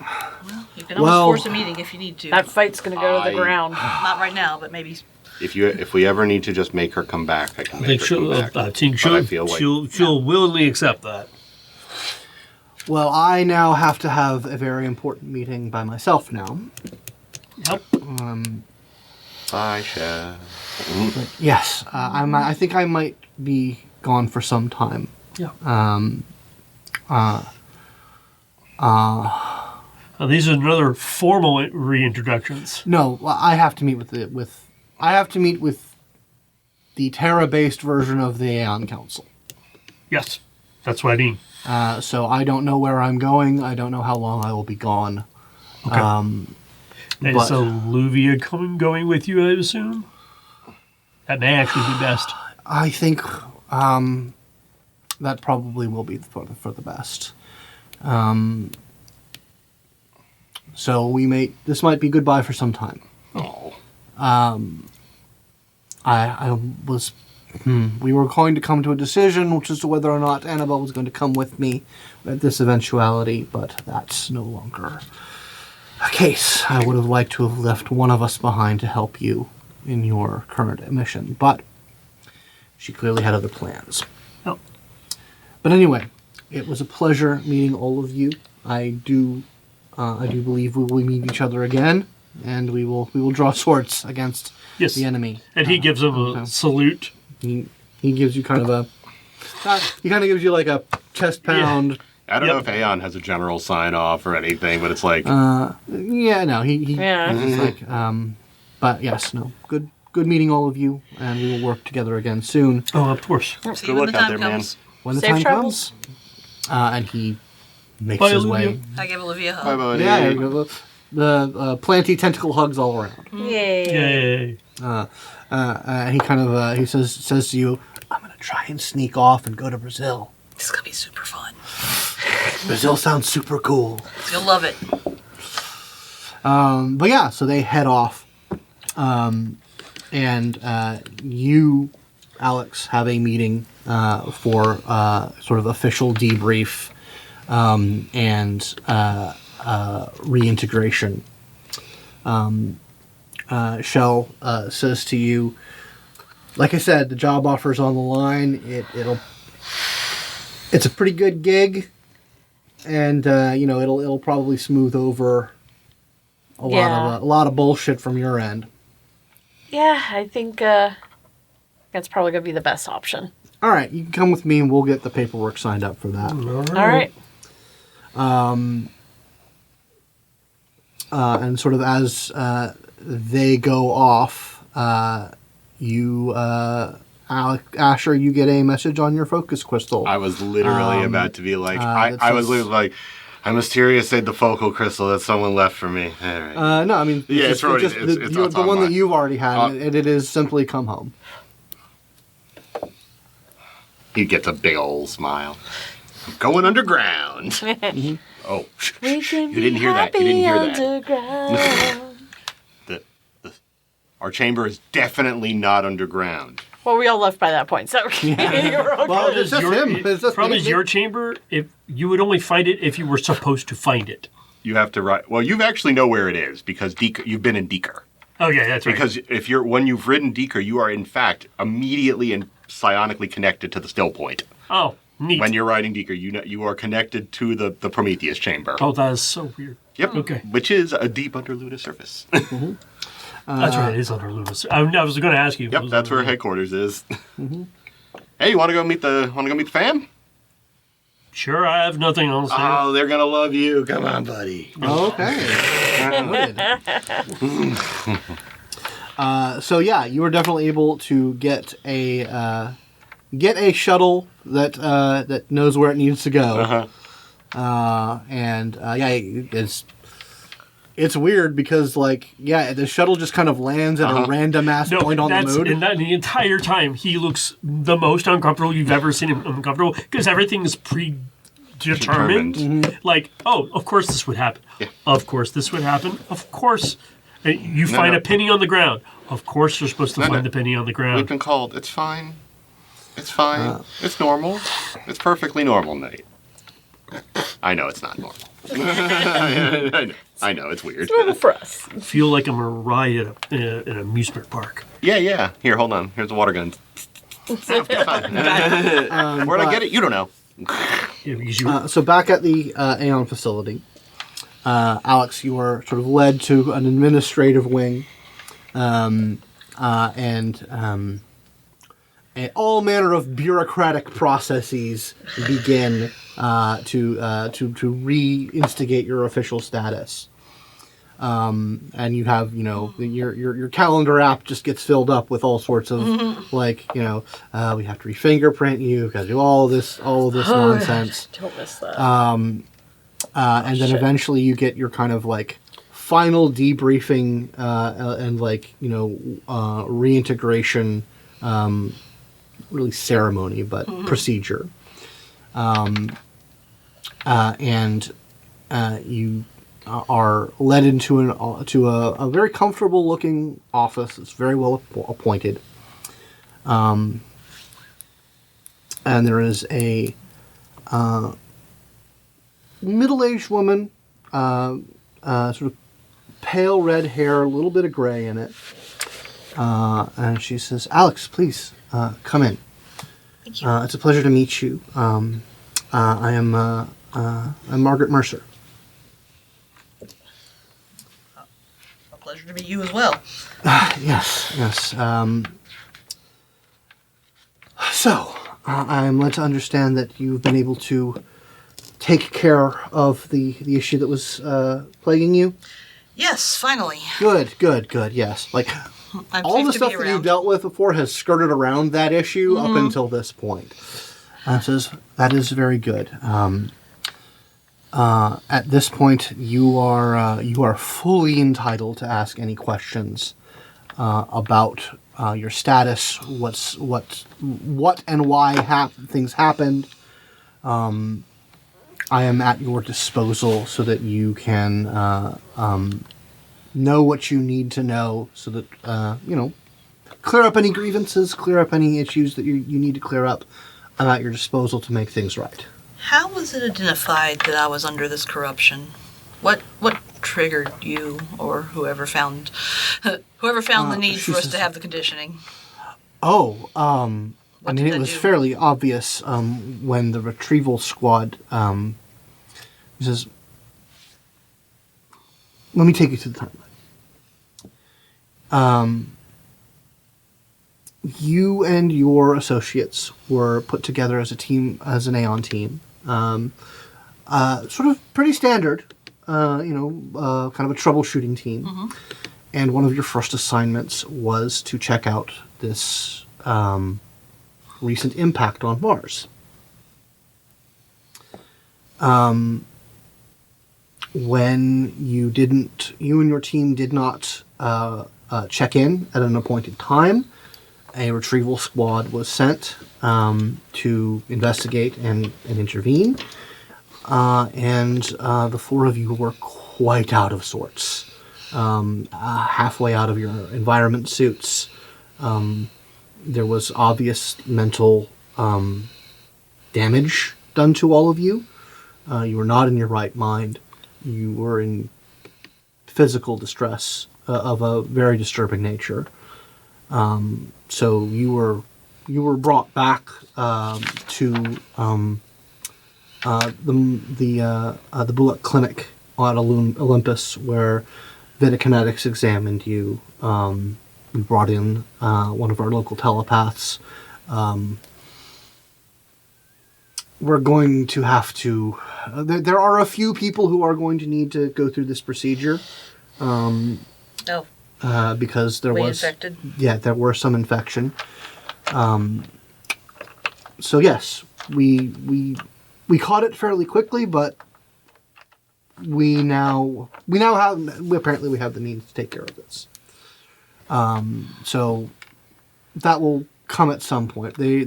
Well, you can always Well- force a meeting if you need to. That fight's gonna go to the ground. Not right now, but maybe. If we ever need to just make her come back, I can I make think her she'll. come back. I think But I feel like she'll willingly accept that. Well, I now have to have a very important meeting by myself now. Yep. I shall. Yes, I think I might be gone for some time. Yeah. These are another formal reintroductions. No, well, I have to meet with the Terra-based version of the Aeon Council. Yes, that's what I mean. So I don't know where I'm going. I don't know how long I will be gone. Okay. Um, And but- so Luvia going with you, I assume? That may actually be best. I think that probably will be for the best. So this might be goodbye for some time. Oh, We were going to come to a decision, which is to whether or not Annabelle was going to come with me at this eventuality, but that's no longer a case. I would have liked to have left one of us behind to help you in your current mission, but she clearly had other plans. Oh. But anyway, it was a pleasure meeting all of you. I do believe we will meet each other again, and we will draw swords against Yes. the enemy. And he gives him okay. a salute. He gives you kind of a. He kind of gives you like a chest pound. I don't know Yep. if Aeon has a general sign off or anything, but it's like Yeah, no, he Yeah. he's like, But yes, no, good meeting all of you, and we will work together again soon Oh, of course. See Good you when luck the out time there, man. comes. when the Safe time travels. comes. And he makes Bye, his Olivia. way. I give Olivia a hug. Bye, buddy. Yeah, there you go. The planty tentacle hugs all around. Yay. Yay. And he kind of he says to you, "I'm gonna try and sneak off and go to Brazil. This is gonna be super fun. Brazil sounds super cool." You'll love it. But yeah, so they head off, and you, Alex, have a meeting for sort of official debrief and reintegration. Shell says to you, like I said, the job offer's on the line. It's a pretty good gig, and it'll probably smooth over a lot of bullshit from your end. Yeah, I think that's probably going to be the best option. All right, you can come with me, and we'll get the paperwork signed up for that. All right. And sort of as they go off, Asher, you get a message on your focus crystal. I was literally about to be like, that I was says- literally like, I mysterious saved the focal crystal that someone left for me. All right. No, I mean, Yeah, it's already- just it's the one online. that you've already had, and it is simply come home. He gets a big old smile. I'm going underground. Oh, We can you didn't hear that. You didn't hear that. underground. Our chamber is definitely not underground. Well, we all left by that point, so you're okay. Well, it's just him. It's just Problem him. is, your chamber, if you would only find it if you were supposed to find it. You have to write. Well, you actually know where it is because you've been in Deeker. Oh, yeah, that's right. Because when you've ridden Deeker, you are in fact immediately and psionically connected to the still point. Oh, neat. When you're riding Deeker, you are connected to the Prometheus chamber. Oh, that is so weird. Yep. Okay. Which is a deep under Luna surface. That's right, it is under Luna's. I was going to ask you. if it Yep, was that's under where Luna. headquarters is. Hey, you want to go meet the fam? Sure, I have nothing else there. Oh, they're gonna love you. Come on, buddy. Okay. So yeah, you were definitely able to get a shuttle that knows where it needs to go. It's weird because the shuttle just kind of lands at a random ass point on the moon. And that the entire time, he looks the most uncomfortable you've ever seen him uncomfortable because everything is predetermined. Like, oh, of course this would happen. Yeah. Of course this would happen. Of course. You find a penny on the ground. Of course you're supposed to find the penny on the We've ground. been called. It's fine. It's fine. It's normal. It's perfectly normal, Nate. I know it's not normal. I know it's weird. Normal for us. Feel like I'm a ride at an amusement park. Yeah. Here, hold on. Here's the water gun. Where'd I get it? You don't know. Yeah, because you- So back at the Aeon facility, Alex, you are sort of led to an administrative wing, and all manner of bureaucratic processes begin to reinstigate your official status. And you have, your calendar app just gets filled up with all sorts of we have to re-fingerprint you, got to do all this nonsense. Don't miss that. And then shit. eventually you get your kind of final debriefing and reintegration, really ceremony, but procedure. And you are led into a very comfortable looking office. It's very well appointed. And there is a middle-aged woman, sort of pale red hair, a little bit of gray in it. And she says, "Alex, please come in. Thank you. It's a pleasure to meet you. I'm Margaret Mercer." A pleasure to meet you as well. Yes. So, I'm led to understand that you've been able to take care of the issue that was plaguing you. Yes, finally. Good. Yes, like I'm all safe the to stuff be that around. you've dealt with before has skirted around that issue up until this point. Says that is very good. At this point, you are fully entitled to ask any questions about your status, what and why things happened. I am at your disposal so that you can know what you need to know, so that clear up any grievances, clear up any issues that you need to clear up. I'm at your disposal to make things right. How was it identified that I was under this corruption? What triggered you or whoever found the need for us to have the conditioning? Oh, I What mean, did it that was do? fairly obvious when the retrieval squad says, let me take you to the timeline. You and your associates were put together as a team, as an Aeon team. Sort of pretty standard, kind of a troubleshooting team. And one of your first assignments was to check out this recent impact on Mars. When you and your team did not check in at an appointed time, a retrieval squad was sent to investigate and intervene. The four of you were quite out of sorts. Halfway out of your environment suits. There was obvious mental damage done to all of you. You were not in your right mind. You were in physical distress of a very disturbing nature. So you were brought back to the Bullet Clinic on Olympus, where Vitakinetics examined you. We brought in one of our local telepaths. We're going to have to... there are a few people who are going to need to go through this procedure. Because there was... infected? Yeah, there were some infection. So yes, we caught it fairly quickly, but we apparently have the means to take care of this. So that will come at some point. The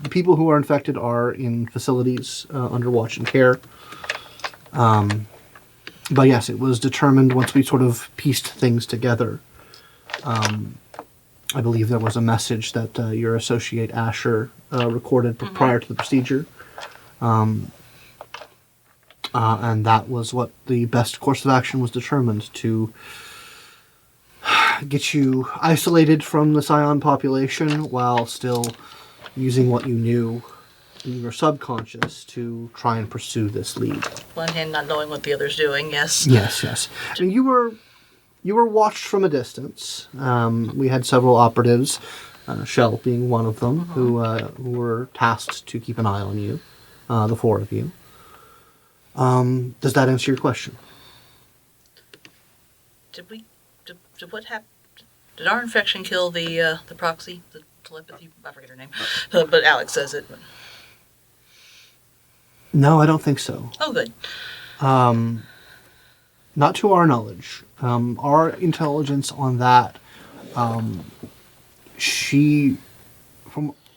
people who are infected are in facilities under watch and care. But yes, it was determined once we sort of pieced things together. I believe there was a message that your associate Asher recorded prior to the procedure. And that was what the best course of action was determined, to get you isolated from the Scion population while still using what you knew in your subconscious to try and pursue this lead. One hand not knowing what the other's doing, yes. Yes. I mean, you were watched from a distance. We had several operatives, Shell being one of them, who were tasked to keep an eye on you, the four of you. Does that answer your question? Did what happened? Did our infection kill the proxy, the telepathy? I forget her name, but Alex says it. No, I don't think so. Oh, good. Not to our knowledge. Our intelligence on that,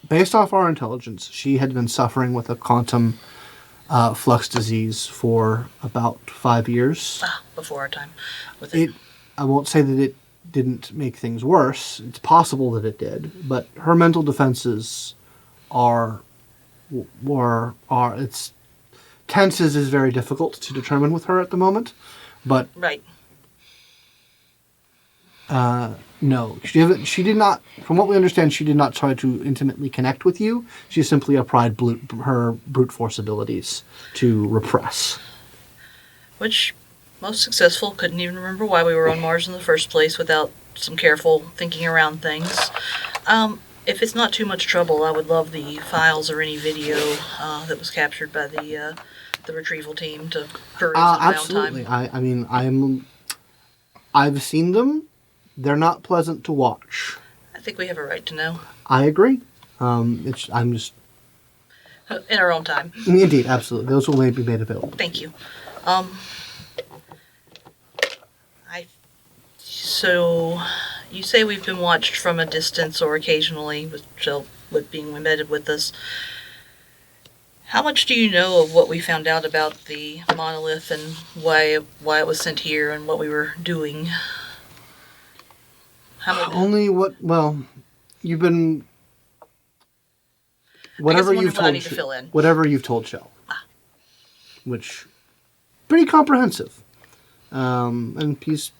based off our intelligence, she had been suffering with a quantum flux disease for about 5 years. Before our time with it. I won't say that it didn't make things worse. It's possible that it did, but her mental defenses it's tenses is very difficult to determine with her at the moment, but Right. no, she did not. From what we understand, she did not try to intimately connect with you. She simply applied her brute force abilities to repress. Which, most successful. Couldn't even remember why we were on Mars in the first place without some careful thinking around things. If it's not too much trouble, I would love the files or any video that was captured by the retrieval team to peruse in my own Absolutely. time. I mean, I've seen them. They're not pleasant to watch. I think we have a right to know. I agree. I'm just In our own time. indeed, absolutely. Those will be made available. Thank you. So you say we've been watched from a distance or occasionally with being embedded with us. How much do you know of what we found out about the monolith and why it was sent here and what we were doing? Only what? Well, you've been. Whatever you've I told. need to fill in. Whatever you've told Shell. Which, pretty comprehensive, and he's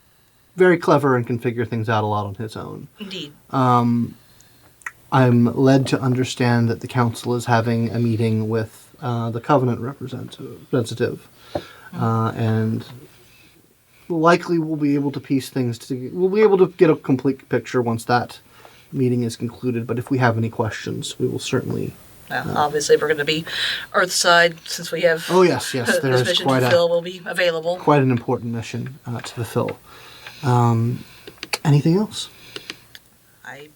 very clever and can figure things out a lot on his own. Indeed. I'm led to understand that the council is having a meeting with the Covenant representative, and likely we'll be able to piece things together. We'll be able to get a complete picture once that meeting is concluded. But if we have any questions, we will certainly. Well, obviously, we're going to be Earthside since we have. Oh yes, there this is mission quite to fill will be available. quite an important mission to fulfill. Anything else? I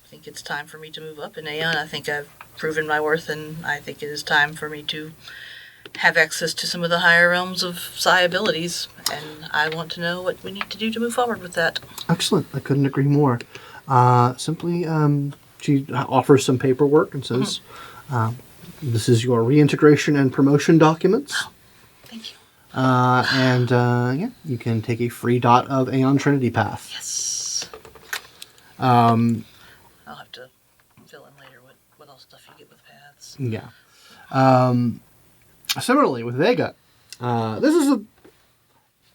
think it's time for me to move up in Aeon. I think I've proven my worth, and I think it is time for me to have access to some of the higher realms of Psi abilities, and I want to know what we need to do to move forward with that. Excellent. I couldn't agree more. Simply, she offers some paperwork and says, this is your reintegration and promotion documents. Thank you. And you can take a free dot of Aeon Trinity Path. Yes. I'll have to fill in later what else stuff you get with paths. Yeah. Similarly, with Vega, this is a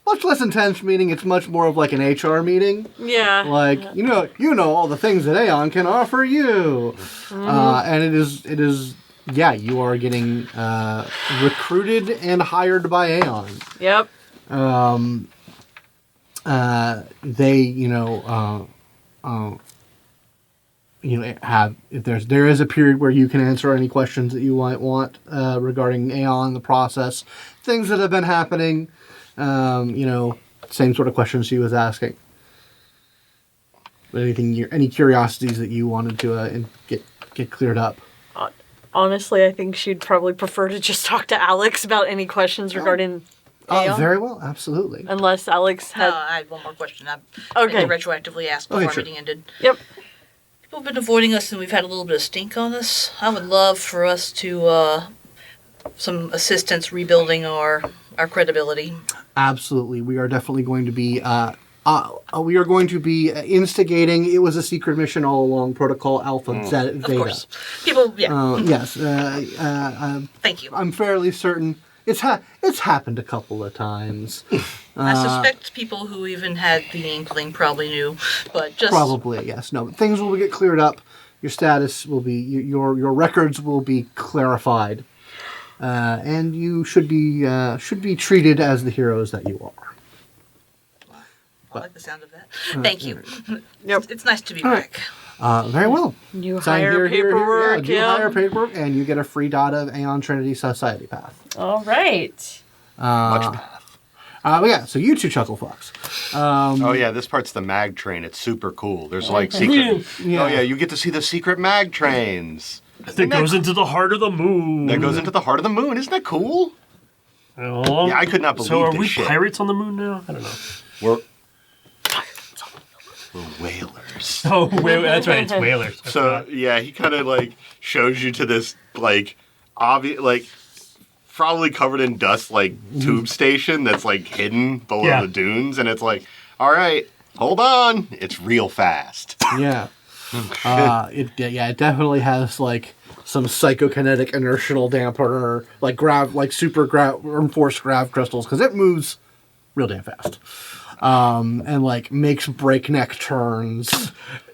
much less intense meeting. It's much more of like an HR meeting. Yeah. Like, you know all the things that Aeon can offer you. And it is, yeah, you are getting recruited and hired by Aeon. Yep. If there is a period where you can answer any questions that you might want regarding Aeon, the process, things that have been happening, same sort of questions she was asking. But any curiosities that you wanted to get cleared up? Honestly, I think she'd probably prefer to just talk to Alex about any questions regarding Aeon. Very well, absolutely. Unless Alex had... I had one more question. I Okay. had to retroactively ask before our sure. meeting ended. Yep. People have been avoiding us, and we've had a little bit of stink on us. I would love for us to some assistance rebuilding our credibility. Absolutely, we are definitely going to be. We are going to be instigating. It was a secret mission all along. Protocol Alpha Vega. Of course, people. Yeah. Yes. Thank you. I'm fairly certain it's happened a couple of times. I suspect people who even had the inkling probably knew, but just Probably yes. No, but things will get cleared up. Your status will be your records will be clarified, and you should be treated as the heroes that you are. I like the sound of that. Thank you. Yep. It's nice to be right. back. Very well. You Sign hire paperwork. Yeah, you hire paperwork, and you get a free dot of Aeon Trinity Society Path. All right. Much path. But yeah, so you two chuckle fucks. Oh yeah, this part's the mag train. It's super cool. There's like secret. Yeah. Oh yeah, you get to see the secret mag trains. That goes into the heart of the moon. That goes into the heart of the moon. Isn't that cool? Oh. Yeah, I could not believe So are this we shit. pirates on the moon now? I don't know. We're whalers. Oh, that's right. It's whalers. I So forgot. yeah, he kind of like shows you to this like obvious probably covered in dust tube station that's like hidden below Yeah. the dunes, and it's like, all right, hold on, it's real fast. Yeah. It definitely has like some psychokinetic inertial dampener, super reinforced grav crystals, because it moves real damn fast. And like makes breakneck turns.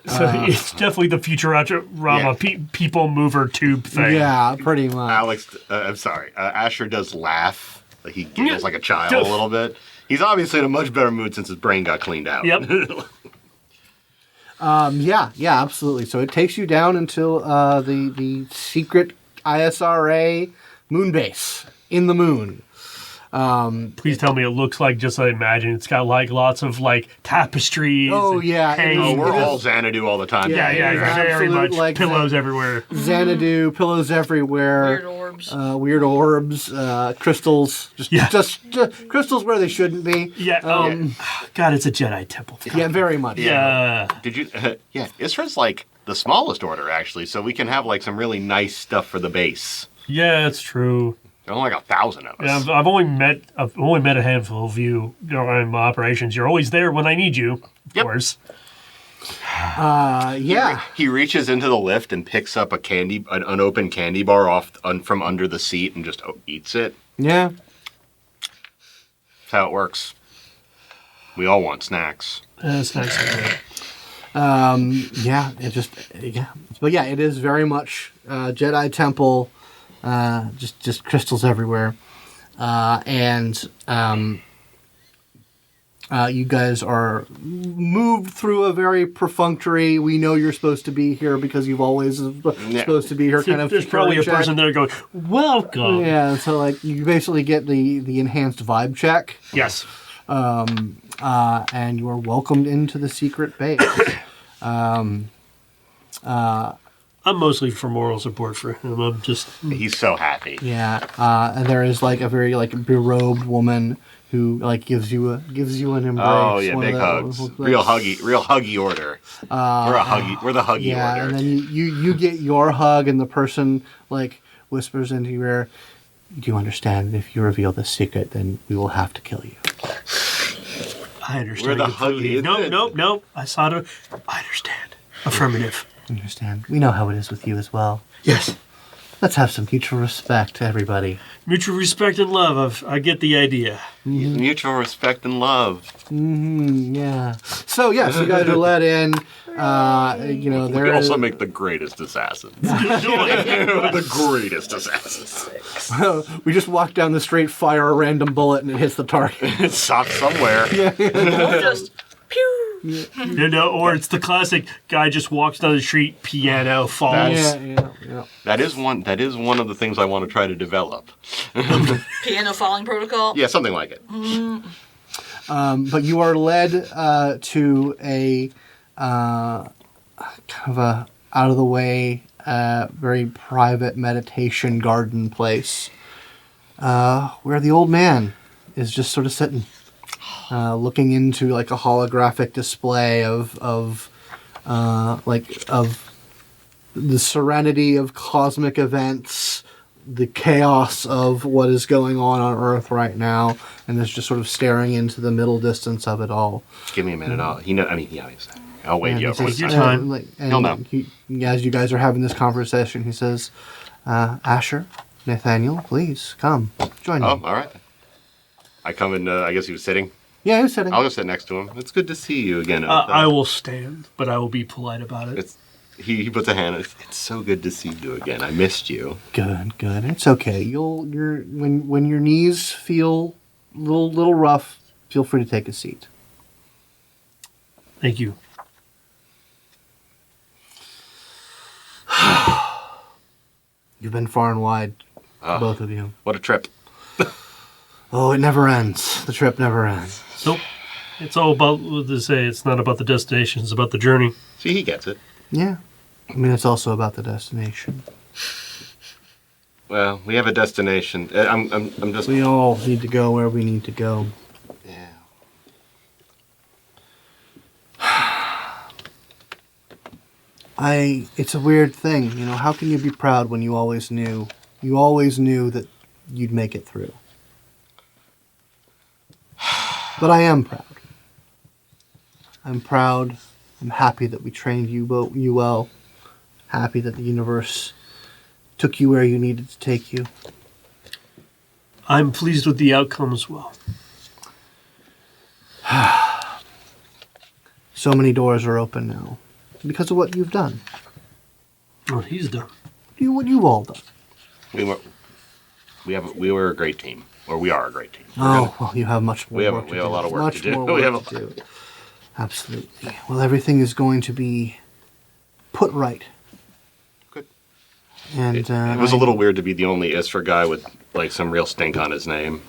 So it's definitely the Futurama people mover tube thing. Yeah, pretty much. I'm sorry, Asher does laugh. Like he giggles like a child a little bit. He's obviously in a much better mood since his brain got cleaned out. Yep. Yeah, absolutely. So it takes you down until the secret ISRA moon base in the moon. Please tell me it looks like just I imagine. It's got like lots of like tapestries. Oh, and yeah, it is. Oh, hangings. we're all Xanadu all the time. Yeah, very absolute, much. like, Pillows everywhere. Xanadu, pillows everywhere. Weird orbs. Crystals. Yeah. Just crystals where they shouldn't be. Yeah. God, it's a Jedi temple. Yeah, very much. Yeah. Did you? Yeah, Isra's like the smallest order actually, so we can have like some really nice stuff for the base. Yeah, it's true. There's only like 1,000 of us. Yeah, I've only met a handful of you in my operations. You're always there when I need you, of course. Yeah. He reaches into the lift and picks up an unopened candy bar from under the seat and just eats it. Yeah. That's how it works. We all want snacks. That's nice. Yeah. But yeah, it is very much Jedi temple. Just crystals everywhere. You guys are moved through a very perfunctory, we know you're supposed to be here because you've always supposed to be here kind of There's probably a check. person there going, welcome. Yeah, so like you basically get the enhanced vibe check, Yes. and you are welcomed into the secret base. I'm mostly for moral support for him. I'm just... He's so happy. Yeah, and there is like a very like berobed woman who like gives you an embrace. Oh yeah, one of big those, hugs. like, Real huggy order. We're the huggy Yeah, order. and then you get your hug, and the person like whispers into your ear, "Do you understand? If you reveal the secret, then we will have to kill you." I understand. We're the completely. huggy. Nope. I understand. Affirmative. Understand? We know how it is with you as well. Yes. Let's have some mutual respect, everybody. Mutual respect and love. I get the idea. Mutual respect and love. Yeah. So yes, you guys are let in. There We also is- make the greatest assassins. The greatest assassons. we just walk down the street, fire a random bullet, and it hits the target. It stops somewhere. Just pew. Or it's the classic guy just walks down the street, piano falls. Yeah. That is one of the things I want to try to develop. Piano falling protocol. Yeah, something like it. But you are led to a kind of a out of the way, very private meditation garden place, where the old man is just sort of sitting, looking into like a holographic display of the serenity of cosmic events, the chaos of what is going on Earth right now, and is just sort of staring into the middle distance of it all. Give me a minute. I'll wait you And over. he says, your time. He'll know. As you guys are having this conversation, he says, Asher, Nathaniel, please come join me. Oh, all right. I come in. I guess he was sitting. Yeah, he was sitting. I'll go sit next to him. It's good to see you again. I will stand, but I will be polite about it. He puts a hand. It's so good to see you again. I missed you. Good. It's okay. When your knees feel little rough, feel free to take a seat. Thank you. You've been far and wide, Ah. both of you. What a trip. Oh, it never ends. The trip never ends. Nope. It's all about what they say. It's not about the destination. It's about the journey. See, he gets it. Yeah. I mean, it's also about the destination. Well, we have a destination. I'm just. We all need to go where we need to go. Yeah. It's a weird thing, how can you be proud when you always knew that you'd make it through? But I am proud. I'm proud. I'm happy that we trained you well. Happy that the universe took you where you needed to take you. I'm pleased with the outcome as well. So many doors are open now because of what you've done. What he's done. What you've all done. We were a great team, or we are a great team. Well, you have much more We have work to do. a lot of work Much to do. more We work have to do. Absolutely. Well, everything is going to be put right. Good. And It was a little weird to be the only Isra guy with like some real stink on his name.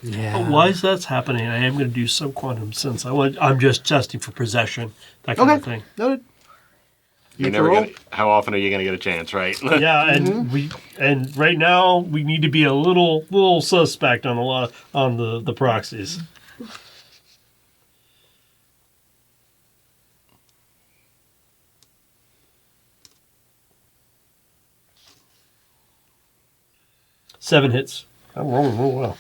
Yeah. But why is that's happening? I am going to do some quantum sense. I'm just testing for possession, that kind of thing. Noted. You're Make a never roll. gonna. How often are you gonna get a chance, right? Yeah, and right now we need to be a little suspect on the proxies. Seven hits. I'm rolling real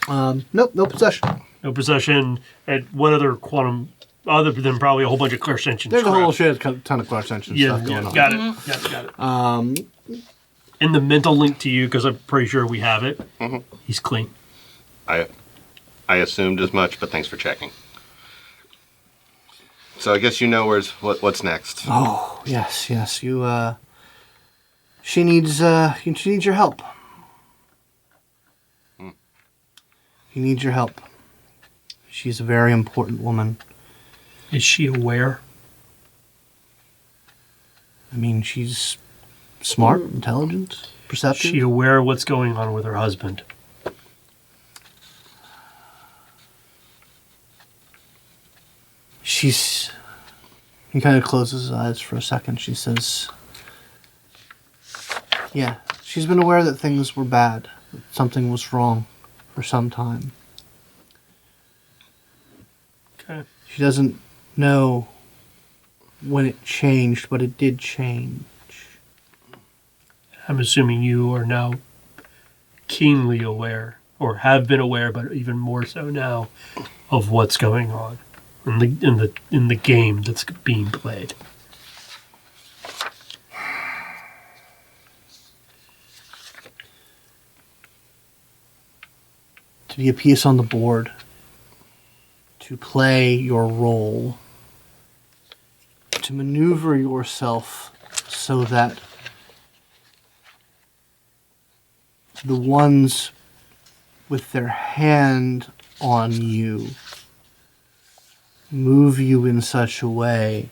well. Nope, no possession. No possession. And what other quantum, other than probably a whole bunch of Clairsentient There's crap? a whole ton of Clairsentient stuff going on. Got it. And the mental link to you, because I'm pretty sure we have it. He's clean. I assumed as much, but thanks for checking. So I guess you know what's next. Oh, yes. You, she needs your help. He needs your help. She's a very important woman. Is she aware? I mean, she's smart, intelligent, Is perceptive. she aware of what's going on with her husband? He kind of closes his eyes for a second. She says, yeah, she's been aware that things were bad, that something was wrong for some time. Okay. She doesn't know when it changed, but it did change. I'm assuming you are now keenly aware, or have been aware, but even more so now, of what's going on in the game that's being played. To be a piece on the board, to play your role, to maneuver yourself so that the ones with their hand on you move you in such a way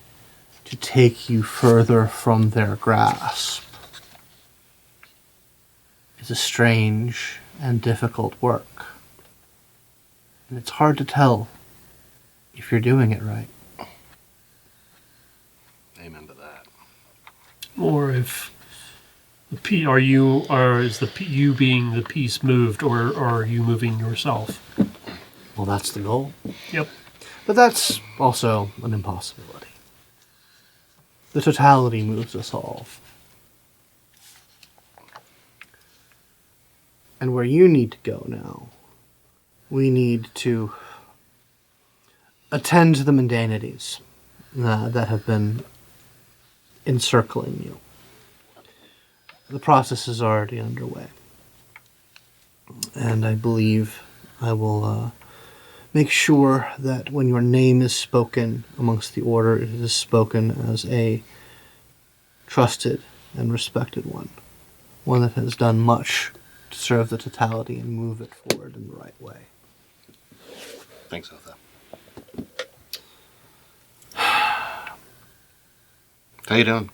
to take you further from their grasp is a strange and difficult work. And it's hard to tell if you're doing it right. Amen to that. Or if you being the piece moved, or are you moving yourself? Well, that's the goal. Yep. But that's also an impossibility. The totality moves us all. And where you need to go now, we need to attend to the mundanities that have been encircling you. The process is already underway. And I believe I will make sure that when your name is spoken amongst the order, it is spoken as a trusted and respected one. One that has done much to serve the totality and move it forward in the right way. Thanks, Otha. How you doing?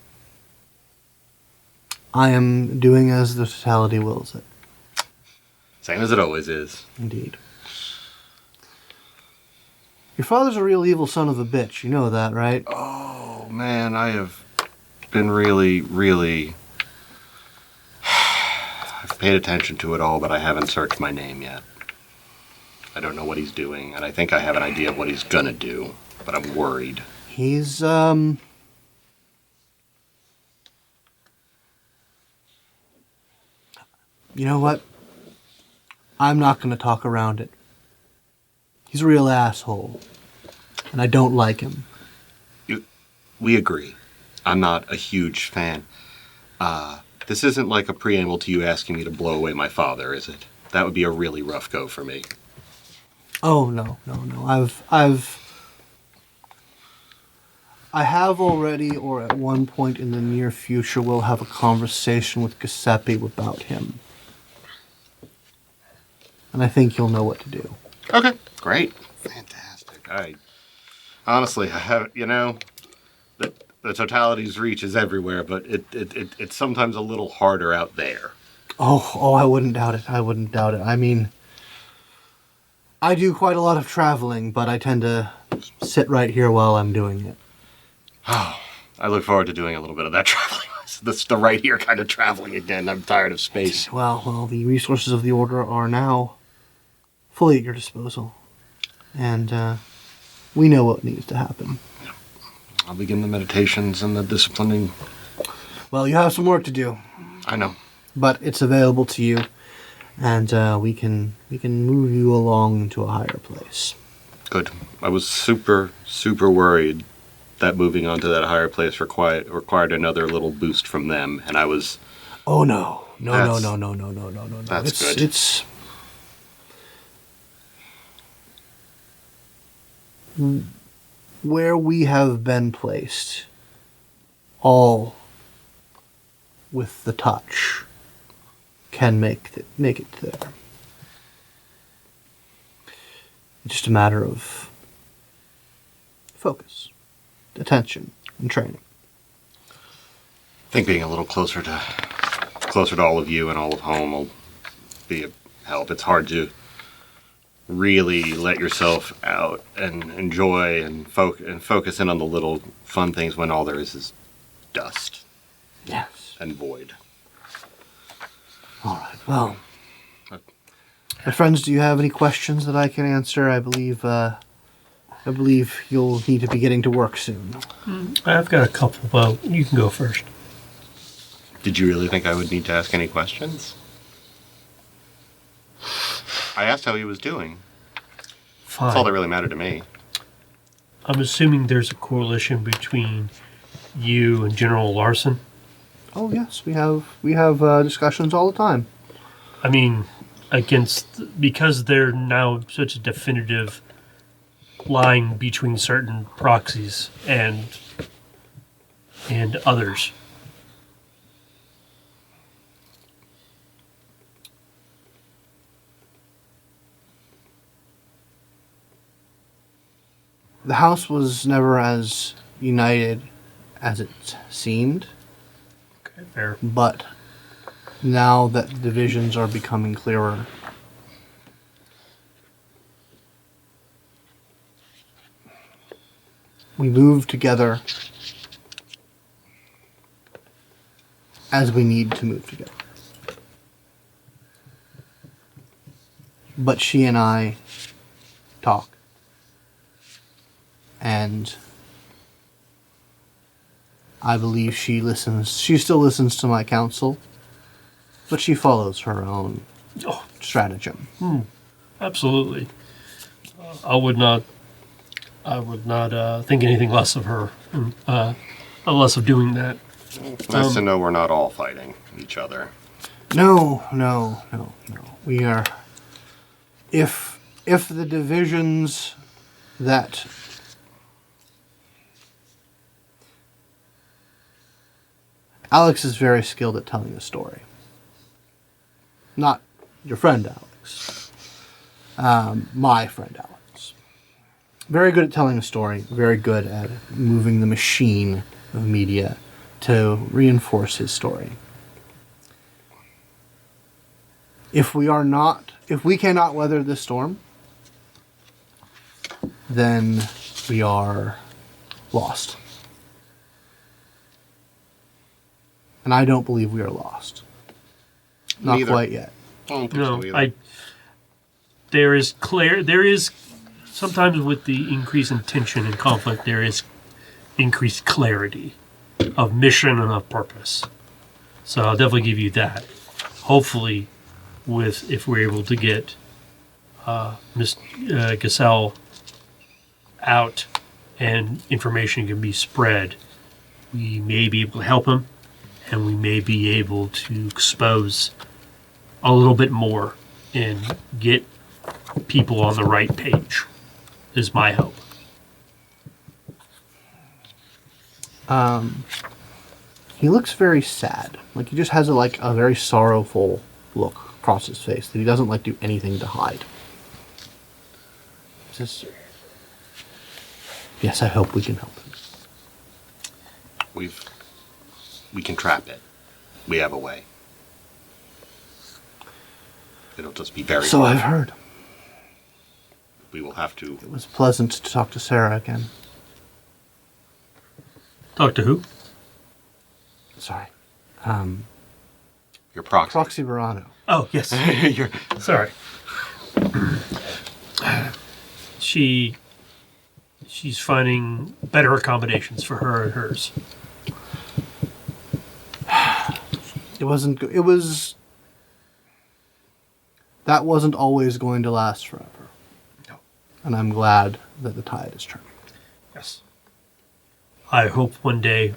I am doing as the totality wills it. Same as it always is. Indeed. Your father's a real evil son of a bitch. You know that, right? Oh, man, I have been really... I've paid attention to it all, but I haven't searched my name yet. I don't know what he's doing, and I think I have an idea of what he's gonna do, but I'm worried. He's, You know what? I'm not going to talk around it. He's a real asshole. And I don't like him. We agree. I'm not a huge fan. This isn't like a preamble to you asking me to blow away my father, is it? That would be a really rough go for me. Oh, no. I have already, or at one point in the near future, will have a conversation with Giuseppe about him. And I think you'll know what to do. Okay, great. Fantastic. Honestly, I have, the totality's reach is everywhere, but it's sometimes a little harder out there. Oh, I wouldn't doubt it. I wouldn't doubt it. I mean, I do quite a lot of traveling, but I tend to sit right here while I'm doing it. Oh, I look forward to doing a little bit of that traveling. This the right here kind of traveling again. I'm tired of space. Well, the resources of the Order are now fully at your disposal. And we know what needs to happen. I'll begin the meditations and the disciplining. Well, you have some work to do. I know. But it's available to you, and we can move you along to a higher place. Good. I was super worried that moving on to that higher place required another little boost from them, and I was. Oh no! No! That's good. It's where we have been placed, all with the touch, can make it there. It's just a matter of focus, attention, and training. I think being a little closer to all of you and all of home will be a help. It's hard to really let yourself out and enjoy and focus in on the little fun things when all there is dust. Yes. And void. All right. Well, my friends, do you have any questions that I can answer? I believe you'll need to be getting to work soon. I've got a couple. Well, you can go first. Did you really think I would need to ask any questions? I asked how he was doing. Fine. That's all that really mattered to me. I'm assuming there's a correlation between you and General Larson. Oh yes, we have discussions all the time. I mean, because they're now such a definitive line between certain proxies and others. The house was never as united as it seemed, Okay, fair. but now that the divisions are becoming clearer, we move together as we need to move together. But she and I talk. And I believe she still listens to my counsel, but she follows her own stratagem. Absolutely. I would not think anything less of her, less of doing that. Nice to know we're not all fighting each other. No. We are. If the divisions that Alex is very skilled at telling a story. Not your friend Alex. My friend Alex. Very good at telling a story. Very good at moving the machine of media to reinforce his story. If we cannot weather this storm, then we are lost. And I don't believe we are lost. Not Neither. quite yet. I don't think so No, either. there is sometimes with the increase in tension and conflict, there is increased clarity of mission and of purpose. So I'll definitely give you that. Hopefully, if we're able to get Miss Gasell out and information can be spread, we may be able to help him, and we may be able to expose a little bit more and get people on the right page, is my hope. He looks very sad. Like he just has a very sorrowful look across his face that he doesn't do anything to hide. Just, yes, I hope we can help him. We can trap it. We have a way. It'll just be very So hard. I've heard. We will have to. It was pleasant to talk to Sarah again. Talk to who? Sorry. Your proxy. Proxy Verano. Oh, yes. Your- Sorry. She's finding better accommodations for her and hers. It wasn't. It was. That wasn't always going to last forever. No. And I'm glad that the tide is turning. Yes. I hope one day,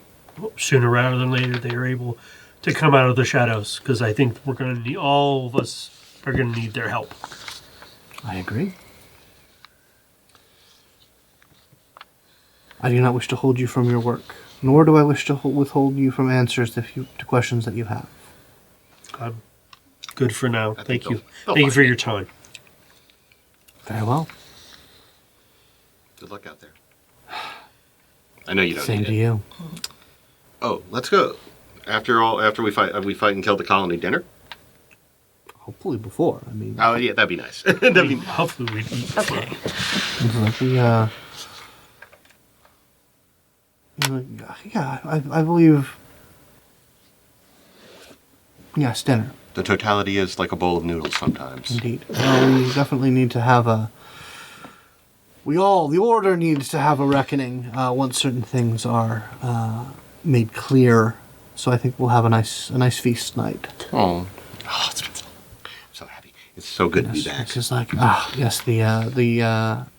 sooner rather than later, they are able to come out of the shadows, because I think we're going to need, all of us are going to need their help. I agree. I do not wish to hold you from your work, nor do I wish to withhold you from answers to questions that you have. I'm good for now. I think Thank you. they'll Thank you for find your it. time. Very well. Good luck out there. I know you don't Same need to it. you. Oh, let's go. After we fight and kill the colony dinner. Hopefully before. I mean, Oh yeah, that'd be nice. that'd be Hopefully we eat. Okay. like we yeah, I believe. Yes, dinner. The totality is like a bowl of noodles sometimes. Indeed. Well, we definitely need to have a. The order needs to have a reckoning once certain things are made clear. So I think we'll have a nice feast night. Oh, I'm so happy. It's so good to be back. Because yes, the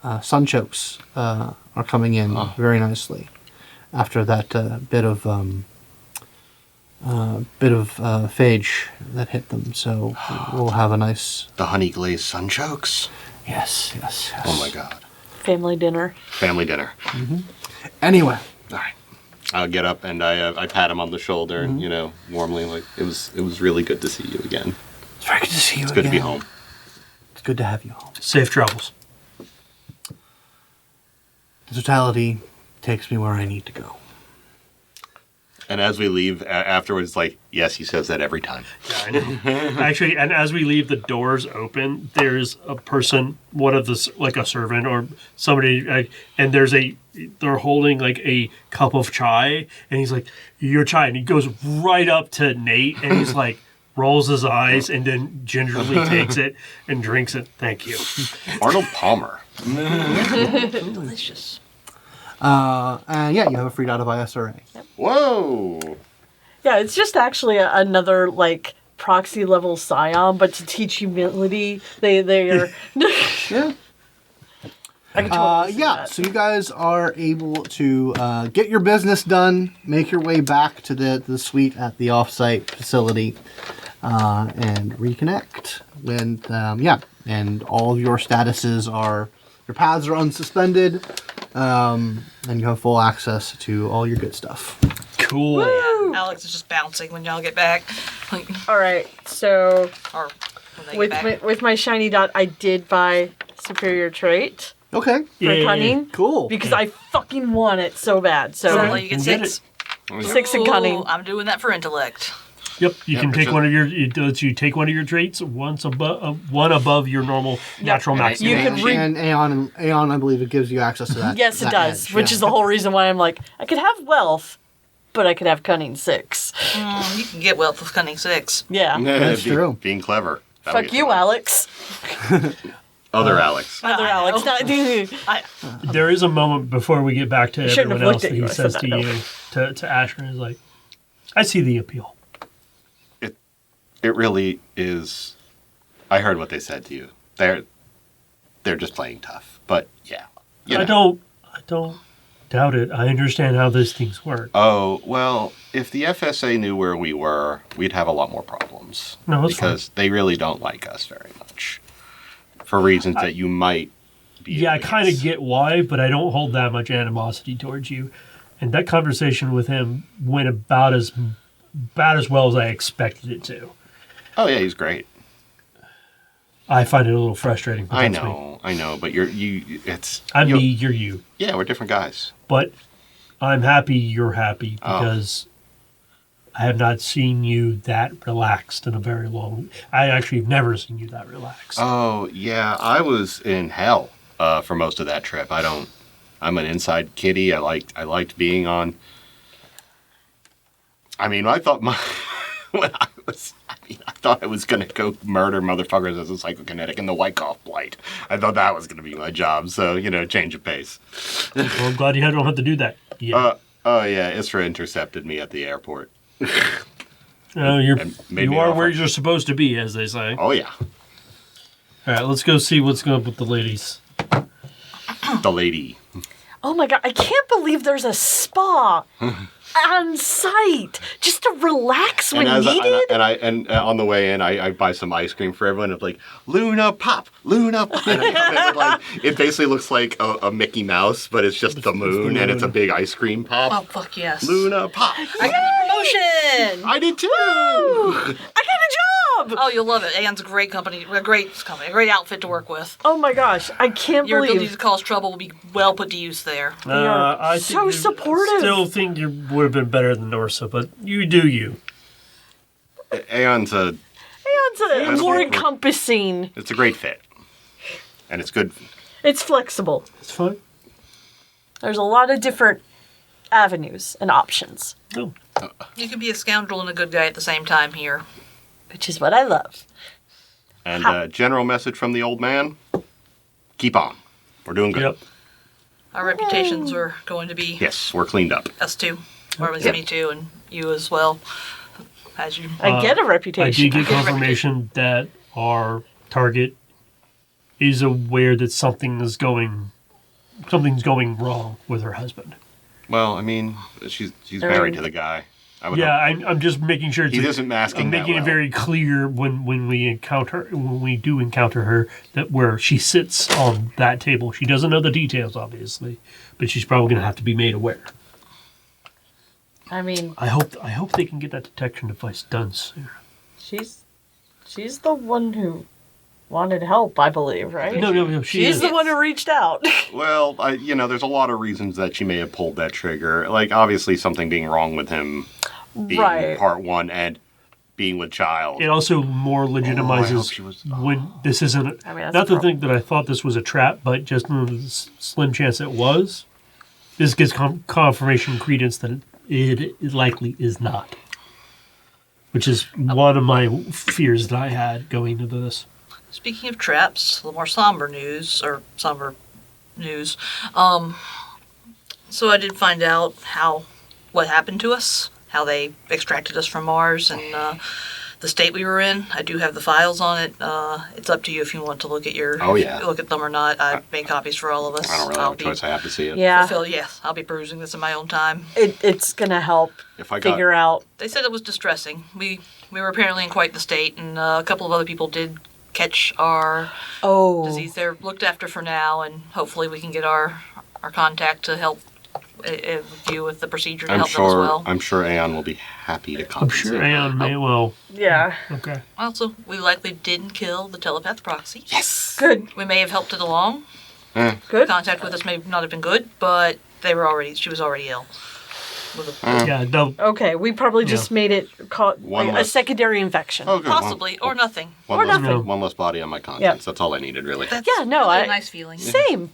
sunchokes are coming in very nicely after that bit of phage that hit them. So we'll have a nice. The honey glazed sunchokes. Yes. Oh my god. Family dinner. Family dinner. Anyway, All right. I'll get up and I pat him on the shoulder and warmly like it was really good to see you again. it's very good to see you It's again. good to be home. It's good to have you home. Safe travels. The totality takes me where I need to go. And as we leave afterwards, like yes, he says that every time. Actually, and as we leave, the doors open. There's a person, one of the like a servant or somebody, and they're holding like a cup of chai, and he's like, "Your chai," and he goes right up to Nate, and he's like, rolls his eyes, and then gingerly takes it and drinks it. Thank you. Arnold Palmer. Delicious. And yeah, you have a freed out of ISRA. Whoa. Yeah, it's just actually another like proxy level scion, but to teach humility, they are. Yeah. I can totally see Yeah, that. so you guys are able to get your business done, make your way back to the suite at the offsite facility, and reconnect. And all of your statuses your paths are unsuspended, and you have full access to all your good stuff. Cool. Alex is just bouncing when y'all get back. Like, All right, so or when they get back. with my shiny dot, I did buy superior trait Okay, for cunning cool. because I fucking want it so bad. So So Okay. like you get We'll get 6. 6 in cunning. Ooh, I'm doing that for intellect. Yep, you Yeah, can take so- one of your. It lets you take one of your traits one above your normal natural And I- maximum. You and, can and Aeon, I believe it gives you access to that. Yes, it that does, edge, which yeah. is the whole reason why I'm like, I could have wealth, but I could have cunning 6. You can get wealth with cunning 6. Yeah. That's true. Being clever. That'll Fuck be you, fun. Alex. Other Alex. Other I Alex. know. Not There is a moment before we get back to shouldn't everyone have else looked at that you. he I says said to that, you, to Asher, is like, I see the appeal. It really is. I heard what they said to you. They're just playing tough. But yeah. you I know. don't doubt it. I understand how these things work. Oh, well, if the FSA knew where we were, we'd have a lot more problems. No, that's because they really don't like us very much. For reasons that you might be. Yeah, I able to kind of guess. get why, but I don't hold that much animosity towards you. And that conversation with him went about as well as I expected it to. Oh, yeah, he's great. I find it a little frustrating. But I that's me. know, but it's. I'm me, you're you. Yeah, we're different guys. But I'm happy you're happy Oh. because I have not seen you that relaxed in a very long. I actually have never seen you that relaxed. Oh, yeah, I was in hell for most of that trip. I'm an inside kitty. I liked being on. I mean, I thought I thought I was going to go murder motherfuckers as a psychokinetic in the Wyckoff Blight. I thought that was going to be my job. So, change of pace. Well, I'm glad you don't have to do that. Yeah. Oh, yeah, Isra intercepted me at the airport. You And made me are an offer. where you're supposed to be, as they say. Oh, yeah. All right, let's go see what's going on with the ladies. The lady. Oh my god, I can't believe there's a spa on site just to relax when needed. And on the way in, I buy some ice cream for everyone. It's like Luna Pop. And I come in with, like, it basically looks like a Mickey Mouse, but it's just the moon, and it's a big ice cream pop. Oh, fuck yes. Luna Pop. I got a promotion! I did too. I got a job! Oh, you'll love it. Aeon's a great company, a great outfit to work with. Oh my gosh, I can't Your ability believe. to cause trouble will be well put to use there. are I so think supportive. Still think you would have been better than Norsa, but you do you. Aeon's It's more encompassing. it's a great fit, and it's good. It's flexible. It's fine. There's a lot of different avenues and options, No. You can be a scoundrel and a good guy at the same time here. which is what I love. And general message from the old man: keep on. We're doing good. Yep. Our reputations are going to be Yes, we're cleaned up. us too. Or it was me too, and you as well. As you. I get a I reputation. did get confirmation that our target is aware that something's going wrong with her husband. Well, I mean, she's married to the guy. I would Yeah, hope. I'm just making sure. He isn't masking I'm that making it well. very clear when we do encounter her that where she sits on that table. She doesn't know the details, obviously, but she's probably going to have to be made aware. I mean, I hope they can get that detection device done soon. she's the one who wanted help, I believe, right? No, she She's is. the one who reached out. Well, there's a lot of reasons that she may have pulled that trigger. Like, obviously, something being wrong with him being Right. part one and being with child. It also more Oh, I hope legitimizes she was- when this isn't. I mean, that's Not the to think that I thought this was a trap, but just in the slim chance it was. This gives confirmation credence that it likely is not. Which is one of my fears that I had going into this. Speaking of traps, the more somber news. So I did find out what happened to us, how they extracted us from Mars, and the state we were in. I do have the files on it. It's up to you if you want to look at look at them or not. I made copies for all of us. I don't really have a choice. I have to see it. Yeah, Yes, I'll be perusing this in my own time. it's gonna help If I got, figure out. They said it was distressing. We were apparently in quite the state, and a couple of other people did catch our disease. They're looked after for now, and hopefully we can get our contact to help you with the procedure to I'm help them as well. sure Aeon will be happy to I'm compensate. sure Aeon may well. Yeah, Okay. Also, we likely didn't kill the telepath proxy. Yes. good. We may have helped it along. Good. Contact with us may not have been good, but she was already ill. Yeah, no. Okay, we probably just made it One a less- secondary infection. Oh, good. Possibly, or nothing. One less, nothing. one less body on my conscience. That's all I needed, really. That's Yeah, no, really I- a nice feeling. Same.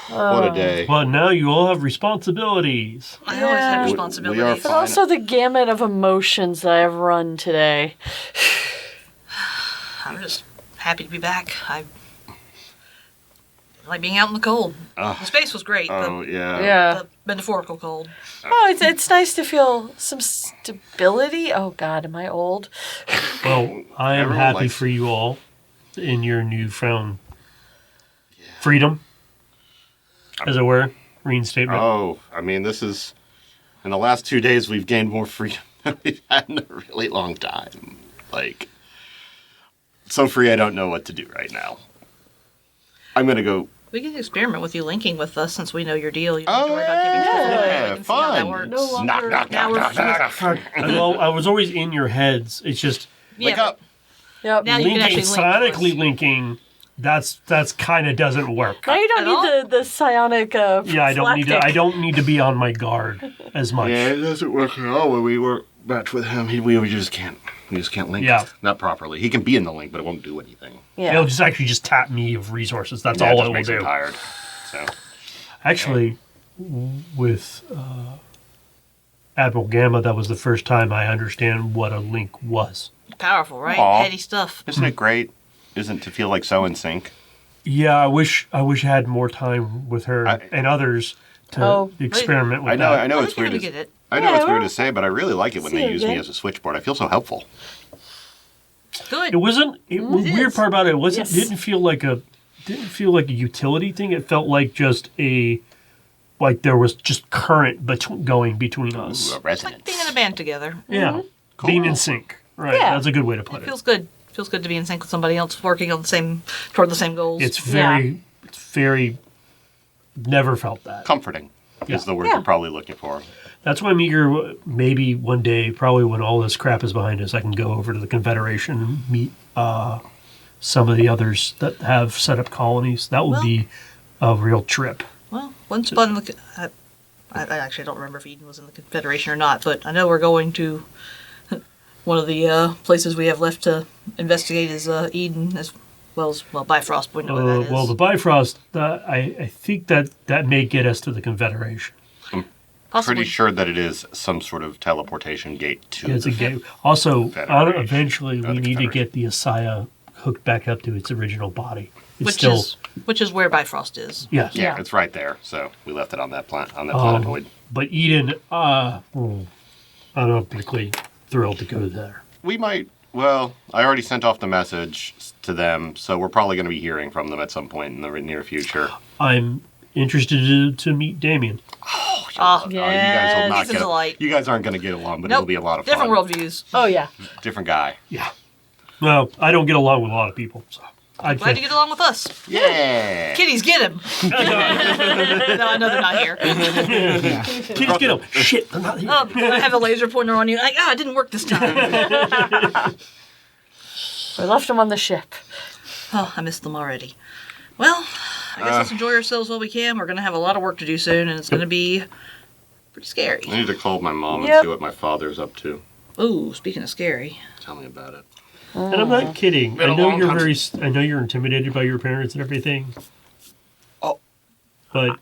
What a day. Well, now you all have responsibilities. I always Yeah. had We are responsibilities. But also the gamut of emotions that I've run today. I'm just happy to be back. I like being out in the cold. The space was great. Oh, yeah. The metaphorical cold. Oh, it's nice to feel some stability. Oh God, am I old? Well, I am Everyone happy likes- for you all in your newfound freedom, as it were. Reinstatement. Oh, I mean, this is... In the last 2 days, we've gained more freedom than we've had in a really long time. Like, so free I don't know what to do right now. I'm going to go... We can experiment with you linking with us since we know your deal. You don't have to Oh, worry about giving us away. yeah, We can see how that fun. works. No longer- Knock, knock, Now knock, we're- knock, knock. Well, I was always in your heads. It's just Wake Yeah, up. Yep. Now you can linking, actually link to us. sonically linking That's kind of doesn't work. Now you don't need the psionic. Yeah, I don't need to. phylactic. I don't need to be on my guard as much. Yeah, it doesn't work at all when we were matched with him. We just can't. We just can't link. Yeah. Not properly. He can be in the link, but it won't do anything. Yeah. It'll just tap me of resources. That's Yeah, all it it just will makes him do. tired. So Actually, with Admiral Gamma, that was the first time I understand what a link was. Powerful, right? Aw. Heady stuff. isn't it great? Isn't to feel like so in sync? Yeah, I wish I had more time with her and others to experiment with I know. that. I know I it's think you're weird. gonna get it. I know Yeah, it's weird well, to say, but I really like it when see they it use me again. as a switchboard. I feel so helpful. Good. It wasn't. The weird is. part about it wasn't. Yes. Didn't feel like a utility thing. It felt like just like there was just current going between us. Ooh, a Like resonance. being in a band together. Yeah, Cool. being in sync. Right, Yeah. that's a good way to put It it. feels good. Feels good to be in sync with somebody else working on toward the same goals. It's very. Never felt that. Comforting Yeah. is the word Yeah. you're probably looking for. That's why I'm eager. Maybe one day, probably when all this crap is behind us, I can go over to the Confederation and meet some of the others that have set up colonies. That would Well- be a real trip. Well, one spot in the. I actually don't remember if Eden was in the Confederation or not, but I know we're going to. One of the places we have left to investigate is Eden, as Bifrost. We know where that is. Well, the Bifrost, I think that may get us to the Confederation. Possibly. Pretty sure that it is some sort of teleportation gate to It's a the game. Also, Federation. eventually, Oh, we the need to get Confederation. the ASIYAH hooked back up to its original body. It's which is where Bifrost is. yes. Yeah, Yeah. it's right there. So we left it on that planetoid. But Eden, I'm not particularly thrilled to go there. We might. Well, I already sent off the message to them, so we're probably going to be hearing from them at some point in the near future. I'm interested to meet Damien. Oh, you guys will yes, not he's a get. delight. You guys aren't going to get along, but Nope. it'll be a lot of Different fun. worldviews. Oh yeah. Different guy. Yeah. Well, I don't get along with a lot of people, so I'd Glad you get along with us. Yeah. Kitties, get him. No, I know they're not here. Kids get them. Shit, they're not here. Oh, I have a laser pointer on you. Like, it didn't work this time. We left him on the ship. Oh, I missed them already. Well, I guess let's enjoy ourselves while we can. We're going to have a lot of work to do soon, and it's going to be pretty scary. I need to call my mom and Yep. see what my father's up to. Ooh, speaking of scary. Tell me about it. And I'm not kidding. Been I a know long you're time. I know you're intimidated by your parents and everything. Oh. But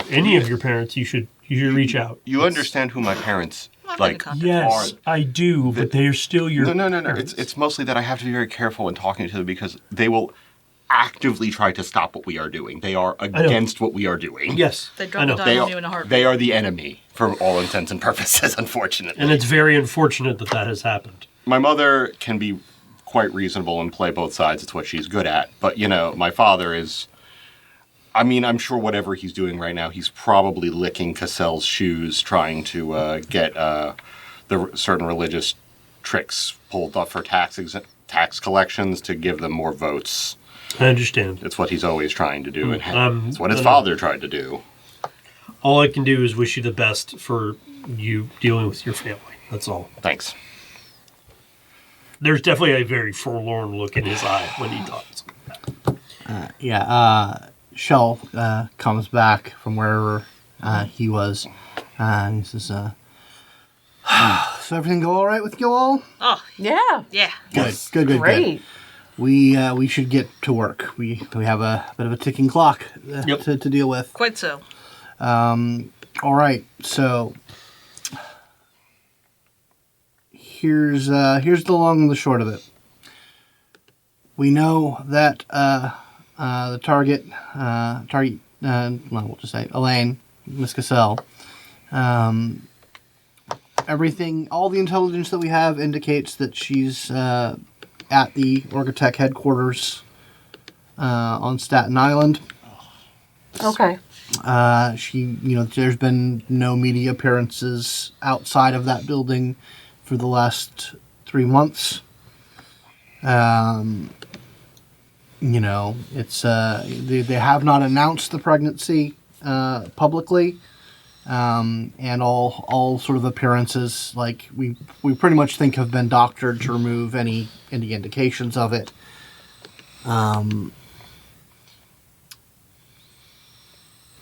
any of your parents, you should reach out. You understand who my parents I've been in like? contact. Yes, I do, but they're still your No. parents. It's mostly that I have to be very careful when talking to them because they will actively try to stop what we are doing. They are against what we are doing. Yes, They I drop know. a dime They on are, you in a heartbeat. they are the enemy for all intents and purposes, unfortunately. And it's very unfortunate that has happened. My mother can be quite reasonable and play both sides. It's what she's good at. But, my father is... I mean, I'm sure whatever he's doing right now, he's probably licking Cassell's shoes trying to get the certain religious tricks pulled off for tax collections to give them more votes. I understand. It's what he's always trying to do. And it's what his I father tried to do. All I can do is wish you the best for you dealing with your family. That's all. Thanks. There's definitely a very forlorn look in his eye when he talks. Shell comes back from wherever he was, and he says, "So everything go all right with you all? Oh, Yeah. yeah. Good. Great. We should get to work. We have a bit of a ticking clock to deal with. Quite so. All right, so here's the long and the short of it. We know that the target, we'll just say Elaine, Miss Cassell. Everything, all the intelligence that we have indicates that she's at the Orgatech headquarters on Staten Island. Okay. There's been no media appearances outside of that building for the last 3 months. It's they have not announced the pregnancy publicly, and all sort of appearances like we pretty much think have been doctored to remove any indications of it.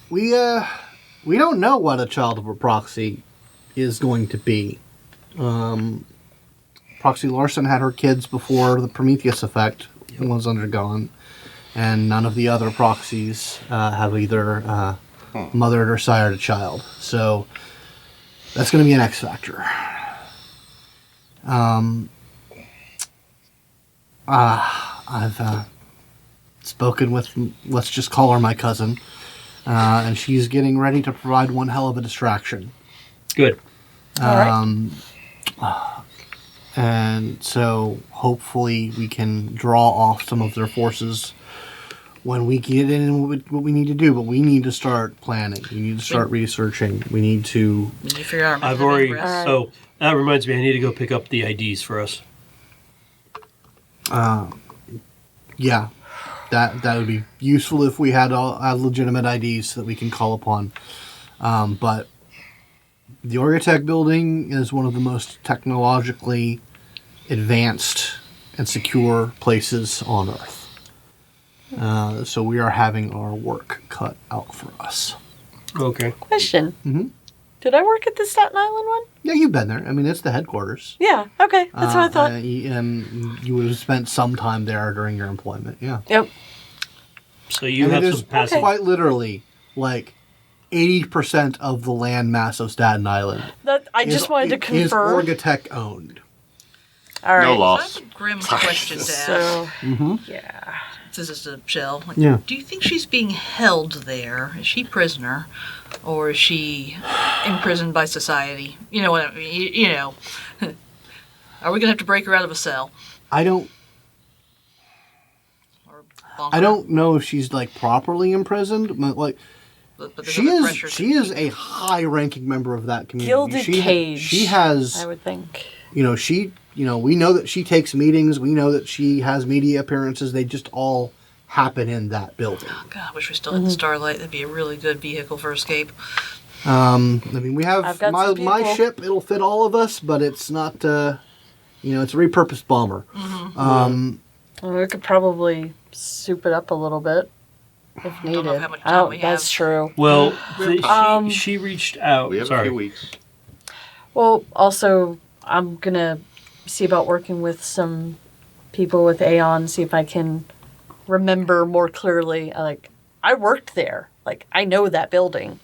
We don't know what a child of a proxy is going to be. Proxy Larson had her kids before the Prometheus effect was undergone, and none of the other proxies have either mothered or sired a child. So that's going to be an X factor. I've spoken with, let's just call her my cousin, and she's getting ready to provide one hell of a distraction. Good. All right. And so hopefully we can draw off some of their forces when we get in what we need to do. But we need to start planning. We need to start researching. We need to... We need to figure out our I've method of already. ingress. So that reminds me, I need to go pick up the IDs for us. Yeah, that would be useful if we had legitimate IDs that we can call upon. But the Orgatech building is one of the most technologically advanced and secure places on Earth. So we are having our work cut out for us. Okay. Question. Mhm. Did I work at the Staten Island one? Yeah, you've been there. I mean, it's the headquarters. Yeah. Okay. That's what I thought. You would have spent some time there during your employment. Yeah. Yep. So you And have it is some passive. quite literally like 80% of the land mass of Staten Island. That I just wanted to confirm. Is Orgatech owned? All right. No So loss. that's a grim question to ask. So Mm-hmm. yeah. This is a shell. Like, Yeah. Do you think she's being held there? Is she prisoner, or is she imprisoned by society? You know what I mean? You know, are we gonna have to break her out of a cell? I don't Or bonk her? I don't know if she's like properly imprisoned, but like But there's she other is pressure to she is keep- a high-ranking member of that community. Gilded she, cage. She has I would think. we know that she takes meetings, we know that she has media appearances. They just all happen in that building. God, I wish we still had the Starlight. That'd be a really good vehicle for escape. I mean, we have I've got my some people. ship. It'll fit all of us, but it's not. It's a repurposed bomber. We could probably soup it up a little bit if Don't needed. know how much time we That's have. true. Well, She she reached out. We have Sorry. a few weeks. Well, also, I'm gonna see about working with some people with Aeon, see if I can remember more clearly. Like, I worked there. Like, I know that building.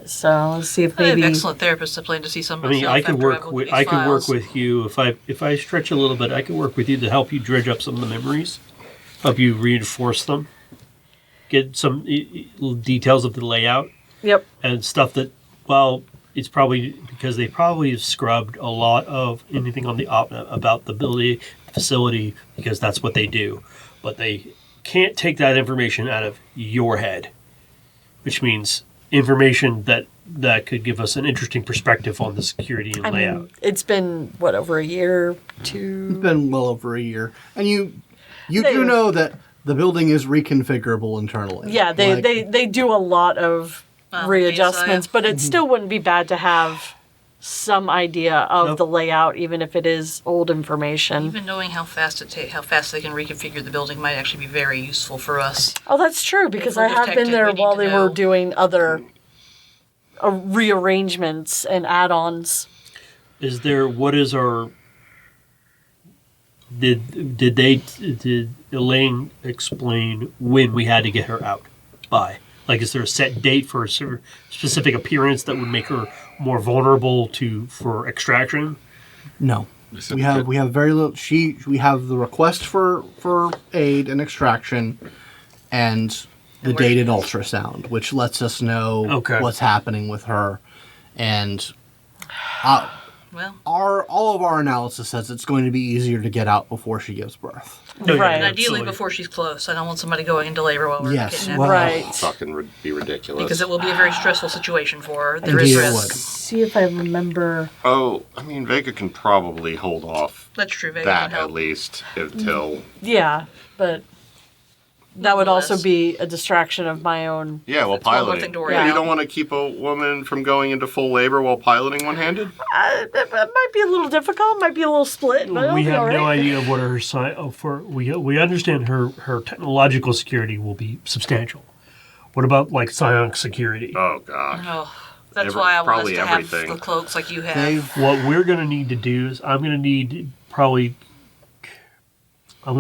So let's see if I have maybe. excellent therapists that plan to see some I of mean, myself I could after work look with at these files. you if I stretch a little bit. I could work with you to help you dredge up some of the memories, help you reinforce them, get some details of the layout Yep. and stuff that. Well, it's probably because they probably have scrubbed a lot of anything on the about the building facility because that's what they do, but they can't take that information out of your head, which means information that could give us an interesting perspective on the security and I layout. mean, it's been, what, over a year, It's two? been well over a year, and you do They- know that the building is reconfigurable internally. Yeah, they, Like, they do a lot of readjustments, ASIYAH. but it still wouldn't be bad to have some idea of Nope. the layout, even if it is old information. Even knowing how fast how fast they can reconfigure the building might actually be very useful for us. Oh, that's true, because we're I have been detected, there we need while to they know. were doing other rearrangements and add-ons. Is there what is our did Elaine explain when we had to get her out by? Like, is there a set date for a specific appearance that would make her more vulnerable for extraction? no. We have very little. We have the request for aid and extraction, and the And where- dated ultrasound, which lets us know Okay. what's happening with her, and Well, all of our analysis says it's going to be easier to get out before she gives birth. No, yeah, Right. and ideally absolutely. before she's close. I don't want somebody going into labor while we're Yes, kidnapping. well- Right. Fucking be ridiculous. Because it will be a very stressful situation for her. There Indeed is it risk. would. See if I remember. Oh, I mean, Vega can probably hold off That's true. Vega that can help. at least until. Yeah, but that would also Nonetheless. be a distraction of my own. Yeah, while That's one more piloting. thing to worry You about. don't want to keep a woman from going into full labor while piloting one-handed? It might be a little difficult, might be a little split, but it'll We be have all no right. idea of what her we understand her technological security will be substantial. What about like psionic security? Oh, gosh. Oh, that's why I want us probably to have everything. the cloaks like you have. They've What we're going to need to do is I'm going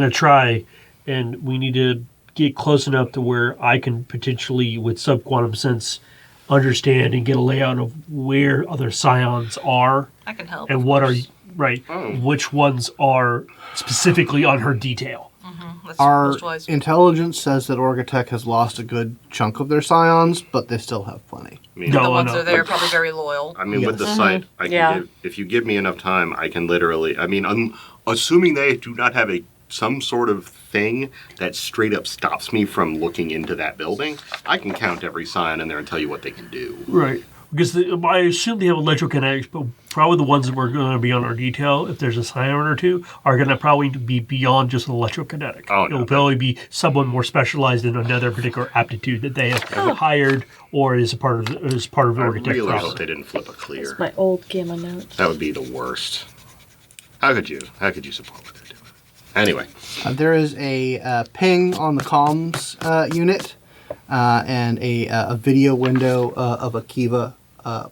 to try, and we need to get close enough to where I can potentially, with subquantum sense, understand and get a layout of where other psions are I can help. and of what are course. Oh. which ones are specifically on her detail. That's Our most wise. intelligence says that Orgatech has lost a good chunk of their scions, but they still have plenty. I mean, No, The ones no. that are there are probably very loyal. I mean, with the Yes. site, I can Yeah. give, if you give me enough time, I can literally. I mean, assuming they do not have some sort of thing that straight up stops me from looking into that building, I can count every scion in there and tell you what they can do. Right. Because I assume they have electrokinetics, but probably the ones that we're going to be on our detail, if there's a scion or two, are going to probably be beyond just an electrokinetic. Oh, no, It'll probably be someone more specialized in another particular aptitude that they have hired or is part of the I architect really process. hope they didn't flip a clear. My old gamma notes. That would be the worst. How could you support what they're doing? Anyway, There is a ping on the comms unit, and a video window of a Kiva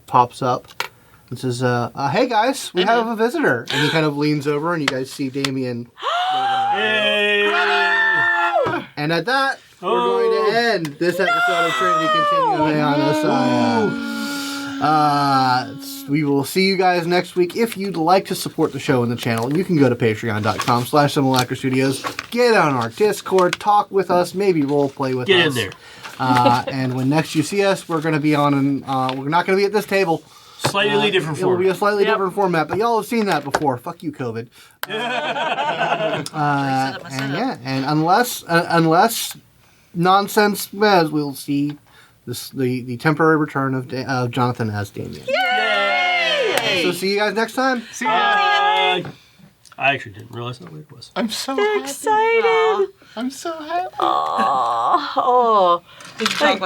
pops up. It says, "Hey guys, we have a visitor." And he kind of leans over, and you guys see Damien. Hey! And at that, we're going to end this episode of Trinity Continuing on ASIYAH. We will see you guys next week. If you'd like to support the show and the channel, you can go to patreon.com/Simulacra Studios, get on our Discord, talk with us, maybe role play with Get us. in there. And when next you see us, we're going to be on, we're not going to be at this table. Slightly different It will be form. a slightly Yep. different format, but y'all have seen that before. Fuck you, COVID. And unless nonsense, we'll see the temporary return of Jonathan as Damien. Yay! So see you guys next time. I actually didn't realize how late it was. I'm so Excited. I'm so happy. Oh. Did you talk with